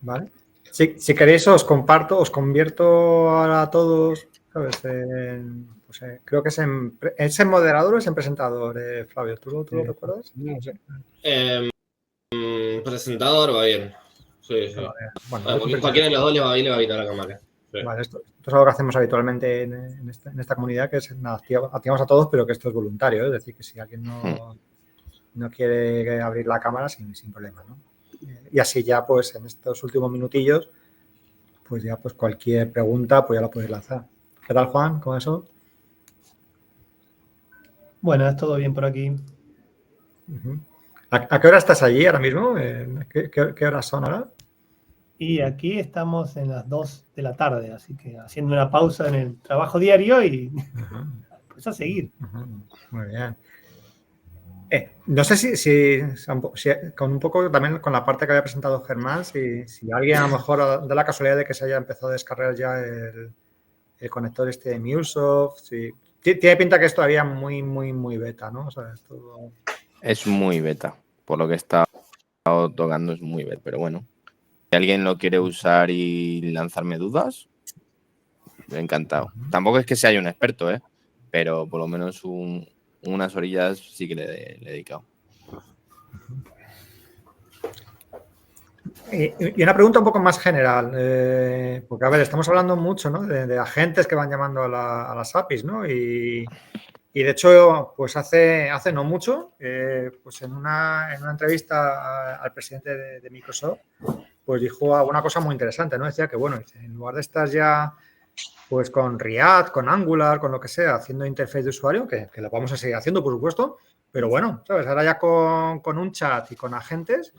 Vale. Si queréis, os convierto ahora a todos, ¿sabes? Creo que ¿es en moderador o es en presentador, Flavio? ¿Tú lo recuerdas? No sé. Presentador va bien. Sí. Bueno, cualquiera de los dos le va a quitar la cámara. Sí. Vale, esto es algo que hacemos habitualmente en esta comunidad, que es activamos a todos, pero que esto es voluntario, es decir, que si alguien no quiere abrir la cámara, sin problema, ¿no? Y así ya, pues, en estos últimos minutillos, pues ya, pues, cualquier pregunta, pues ya la puedes lanzar. ¿Qué tal, Juan, con eso? Bueno, es todo bien por aquí. ¿A qué hora estás allí ahora mismo? ¿Qué horas son ahora? Y aquí estamos en las 2 de la tarde, así que haciendo una pausa en el trabajo diario y pues a seguir. Muy bien. No sé si con un poco también con la parte que había presentado Germán, si alguien a lo mejor da la casualidad de que se haya empezado a descargar ya el conector este de MuleSoft. Tiene pinta que es todavía muy, muy, muy beta, ¿no? O sea, Es muy beta. Por lo que he estado tocando es muy beta, pero bueno. Si alguien lo quiere usar y lanzarme dudas, encantado. Tampoco es que sea un experto, pero por lo menos unas orillas sí que le he dedicado. Y una pregunta un poco más general, porque a ver, estamos hablando mucho, ¿no? de agentes que van llamando a las APIs, ¿no? Y de hecho, pues hace no mucho, pues en una entrevista al presidente de Microsoft, pues dijo alguna cosa muy interesante, ¿no? Decía que, bueno, en lugar de estar ya pues con React, con Angular, con lo que sea, haciendo interface de usuario, que lo vamos a seguir haciendo, por supuesto, pero bueno, ¿sabes? Ahora ya con un chat y con agentes,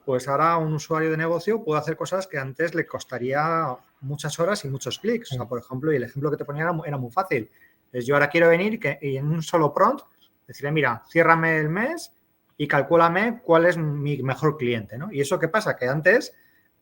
pues ahora un usuario de negocio puede hacer cosas que antes le costaría muchas horas y muchos clics. O sea, por ejemplo, y el ejemplo que te ponía era muy fácil. Es yo ahora quiero venir y en un solo prompt decirle, mira, ciérrame el mes y calcúlame cuál es mi mejor cliente, ¿no? Y eso qué pasa, que antes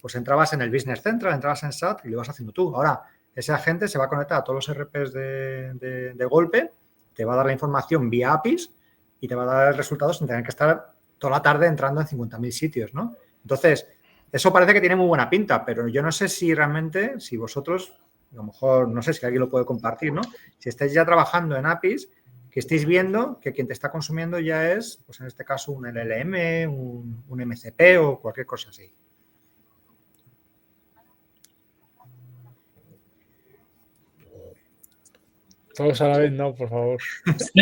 pues entrabas en el Business Central, entrabas en SAP y lo ibas haciendo tú. Ahora, ese agente se va a conectar a todos los RPs de golpe, te va a dar la información vía APIs y te va a dar resultados sin tener que estar toda la tarde entrando en 50.000 sitios, ¿no? Entonces, eso parece que tiene muy buena pinta, pero yo no sé si realmente, si vosotros, a lo mejor, no sé si alguien lo puede compartir, ¿no? Si estáis ya trabajando en APIs, que estéis viendo que quien te está consumiendo ya es, pues en este caso, un LLM, un MCP o cualquier cosa así. Todos a la vez, no, por favor.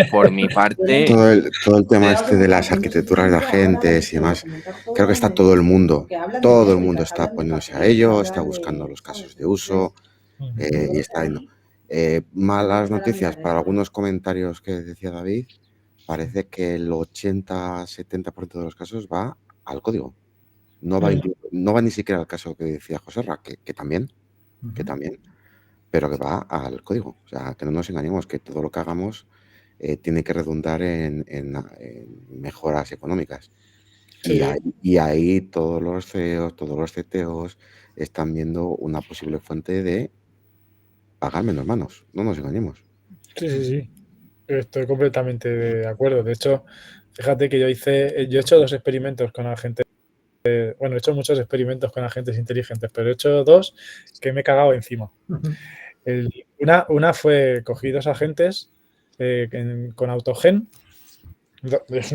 Por mi parte, Todo el tema este de las arquitecturas de agentes y demás, creo que está todo el mundo está poniéndose a ello, está buscando los casos de uso y está viendo. Malas noticias para algunos comentarios que decía David, parece que el 80-70% de los casos va al código. No va ni siquiera al caso que decía Joserra, que también, pero que va al código. O sea, que no nos engañemos, que todo lo que hagamos tiene que redundar en mejoras económicas. Sí. Y ahí todos los CEOs, todos los CTOs están viendo una posible fuente de pagar menos manos. No nos engañemos. Sí. Estoy completamente de acuerdo. De hecho, fíjate que yo he hecho 2 experimentos con agentes. Bueno, he hecho muchos experimentos con agentes inteligentes, pero he hecho 2 que me he cagado encima. Una fue, cogí 2 agentes con AutoGen. Es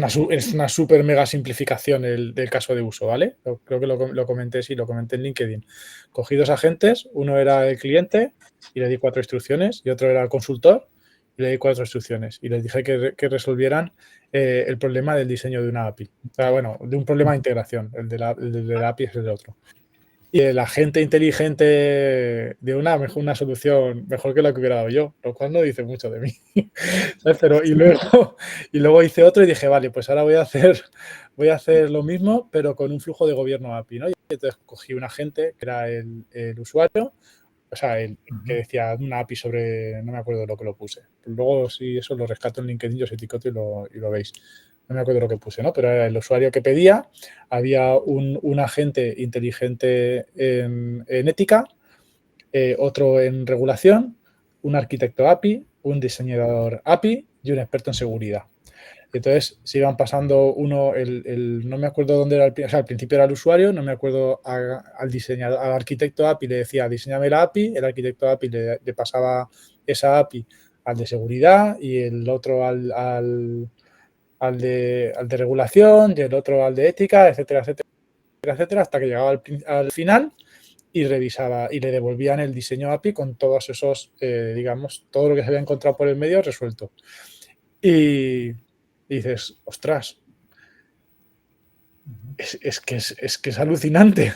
una súper mega simplificación del caso de uso, ¿vale? Creo que lo comenté, sí, lo comenté en LinkedIn. Cogí 2 agentes, uno era el cliente y le di 4 instrucciones y otro era el consultor y le di 4 instrucciones y les dije que resolvieran el problema del diseño de una API. O sea, bueno, de un problema de integración. El de la API es el otro. Y el agente inteligente de una solución mejor que la que hubiera dado yo, lo cual no dice mucho de mí. ¿Sabes? Pero, y luego hice otro y dije, vale, pues ahora voy a hacer lo mismo, pero con un flujo de gobierno API, ¿no? Y entonces cogí un agente que era el usuario, o sea, el que decía una API sobre, no me acuerdo lo que lo puse. Luego, si eso lo rescato en LinkedIn, yo os etiqueto y lo veis. No me acuerdo lo que puse, ¿no? Pero era el usuario que pedía, había un agente inteligente en ética, otro en regulación, un arquitecto API, un diseñador API y un experto en seguridad. Entonces se iban pasando uno, no me acuerdo dónde era, o sea, al principio era el usuario, no me acuerdo al diseñador, al arquitecto API le decía, diseñame la API, el arquitecto API le pasaba esa API al de seguridad y el otro al de regulación y el otro al de ética, etcétera, hasta que llegaba al final y revisaba y le devolvían el diseño API con todos esos, digamos, todo lo que se había encontrado por el medio resuelto. Y dices, ostras, es que es alucinante.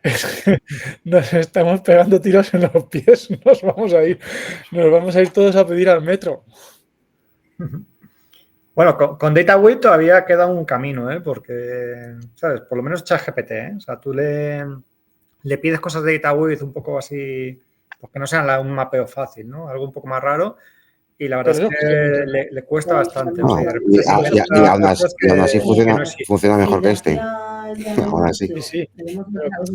Es que nos estamos pegando tiros en los pies, nos vamos a ir todos a pedir al metro. Bueno, con DataWhip todavía queda un camino, porque, ¿sabes? Por lo menos ChatGPT, O sea, tú le pides cosas de DataWhip un poco así, pues que no sean un mapeo fácil, ¿no? Algo un poco más raro. Y la verdad es que le cuesta bastante. No, y aún así funciona mejor que este. Aún así. Sí.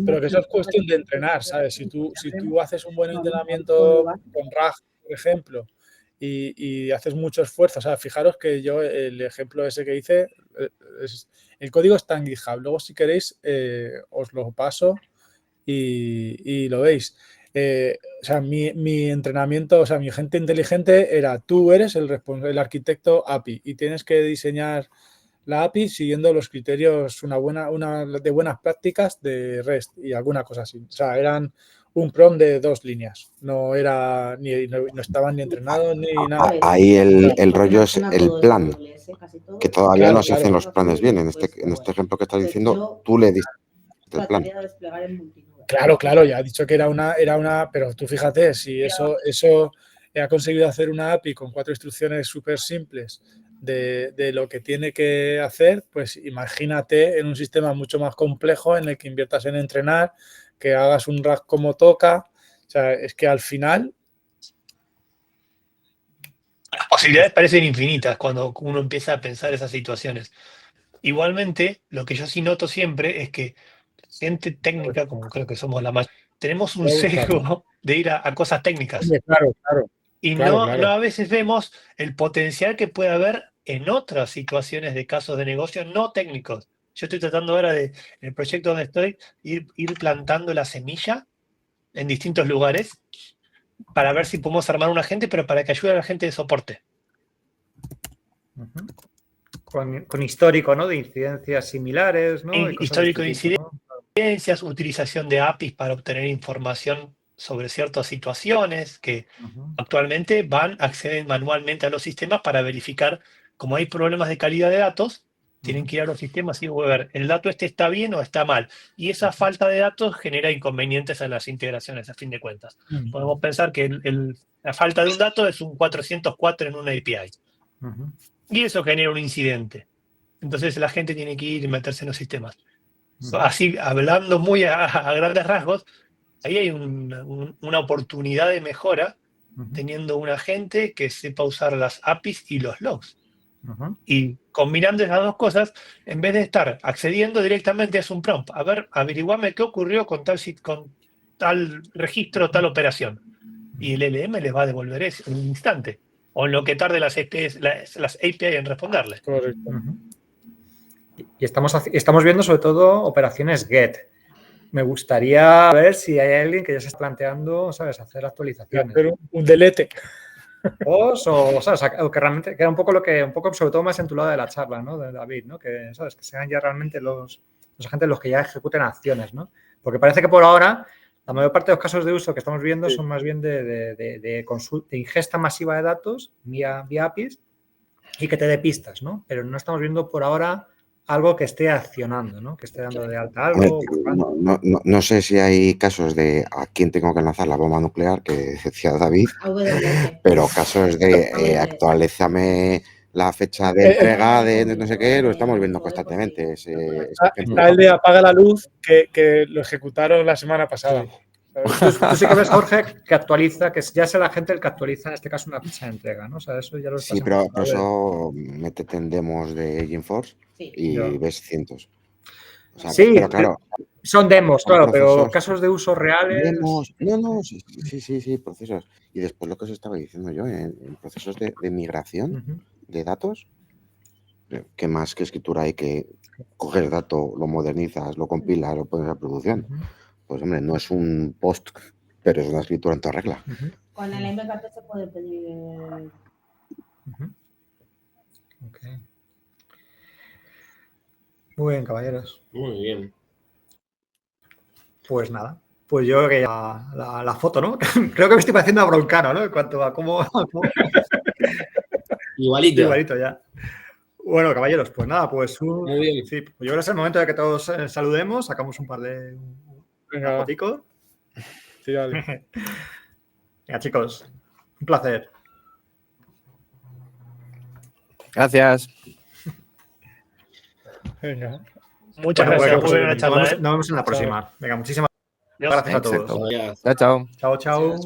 Pero que eso es cuestión de entrenar, ¿sabes? Si tú haces un buen entrenamiento con RAG, por ejemplo, y haces mucho esfuerzo, o sea, fijaros que yo el ejemplo ese que hice, el código está en GitHub. Luego, si queréis, os lo paso y lo veis. O sea, mi entrenamiento, o sea, mi gente inteligente era, tú eres el arquitecto API y tienes que diseñar la API siguiendo los criterios de buenas prácticas de REST y alguna cosa así. O sea, eran un prompt de 2 líneas. No era no estaban ni entrenados ni nada. Ahí el rollo es el plan, que todavía no se hacen los planes bien. En este ejemplo que estás diciendo, tú le diste el plan. Claro, ya ha dicho que era una, pero tú fíjate, si eso ha conseguido hacer una API con 4 instrucciones súper simples de lo que tiene que hacer, pues imagínate en un sistema mucho más complejo en el que inviertas en entrenar, que hagas un RAG como toca. O sea, es que al final posibilidades parecen infinitas cuando uno empieza a pensar esas situaciones. Igualmente, lo que yo sí noto siempre es que gente técnica, como creo que somos la mayoría, tenemos un sesgo de ir a cosas técnicas. Claro, claro. Y Claro, no, claro. no a veces vemos el potencial que puede haber en otras situaciones de casos de negocio no técnicos. Yo estoy tratando ahora en el proyecto donde estoy, ir plantando la semilla en distintos lugares para ver si podemos armar un agente, pero para que ayude a la gente de soporte. Con histórico, ¿no? De incidencias similares, ¿no? Y cosas Histórico de de este tipo, incidencias, utilización de APIs para obtener información sobre ciertas situaciones que actualmente acceden manualmente a los sistemas para verificar, como hay problemas de calidad de datos, tienen que ir a los sistemas y ver, el dato está bien o está mal. Y esa falta de datos genera inconvenientes en las integraciones, a fin de cuentas. Podemos pensar que la falta de un dato es un 404 en una API. Y eso genera un incidente. Entonces la gente tiene que ir y meterse en los sistemas. Así, hablando muy a grandes rasgos, ahí hay una oportunidad de mejora teniendo un agente que sepa usar las APIs y los logs. Y combinando esas dos cosas, en vez de estar accediendo directamente a un prompt, a ver, averiguame qué ocurrió con tal registro, tal operación. Y el LM les va a devolver eso en un instante, o en lo que tarde las API en responderle. Correcto. Y estamos viendo sobre todo operaciones GET. Me gustaría ver si hay alguien que ya se está planteando, ¿sabes?, hacer actualizaciones. Hacer un delete. O ¿sabes? O que realmente, que era un poco sobre todo más en tu lado de la charla, ¿no? De David, ¿no? Que, ¿sabes? Que sean ya realmente los agentes los que ya ejecuten acciones, ¿no? Porque parece que por ahora la mayor parte de los casos de uso que estamos viendo son más bien de ingesta masiva de datos vía APIs y que te dé pistas, ¿no? Pero no estamos viendo por ahora algo que esté accionando, ¿no? Que esté dando de alta algo. No sé si hay casos de a quién tengo que lanzar la bomba nuclear, que decía David, pero casos de actualízame la fecha de entrega de no sé qué, lo estamos viendo constantemente. Está el de apaga la luz que lo ejecutaron la semana pasada. Sí. Tú sí que ves, Jorge, que actualiza, que ya es la gente el que actualiza en este caso una fecha de entrega, ¿no? O sea, eso ya lo Sí, pero eso métete en demos de GeForce y ves cientos. O sea, sí, pero claro. Son demos, claro, pero casos de uso reales. Demos, sí, procesos. Y después lo que os estaba diciendo yo, en procesos de migración de datos, ¿qué más que escritura hay que coger el dato, lo modernizas, lo compilas, lo pones a producción? Pues hombre, no es un post, pero es una escritura en toda regla. Con el MKT se puede pedir. Okay. Muy bien, caballeros. Muy bien. Pues nada. Pues yo creo que ya la foto, ¿no? Creo que me estoy pareciendo a Broncano, ¿no? En cuanto a cómo... Igualito. Igualito ya. Bueno, caballeros, pues nada, pues muy bien. Sí, pues yo creo que es el momento de que todos saludemos, sacamos un par de foticos. Sí, vale. Venga, chicos, un placer. Gracias. Venga. Muchas gracias por la charla. Nos vemos en la próxima. Venga, muchísimas gracias a todos. Chao, chao. Chao, chao.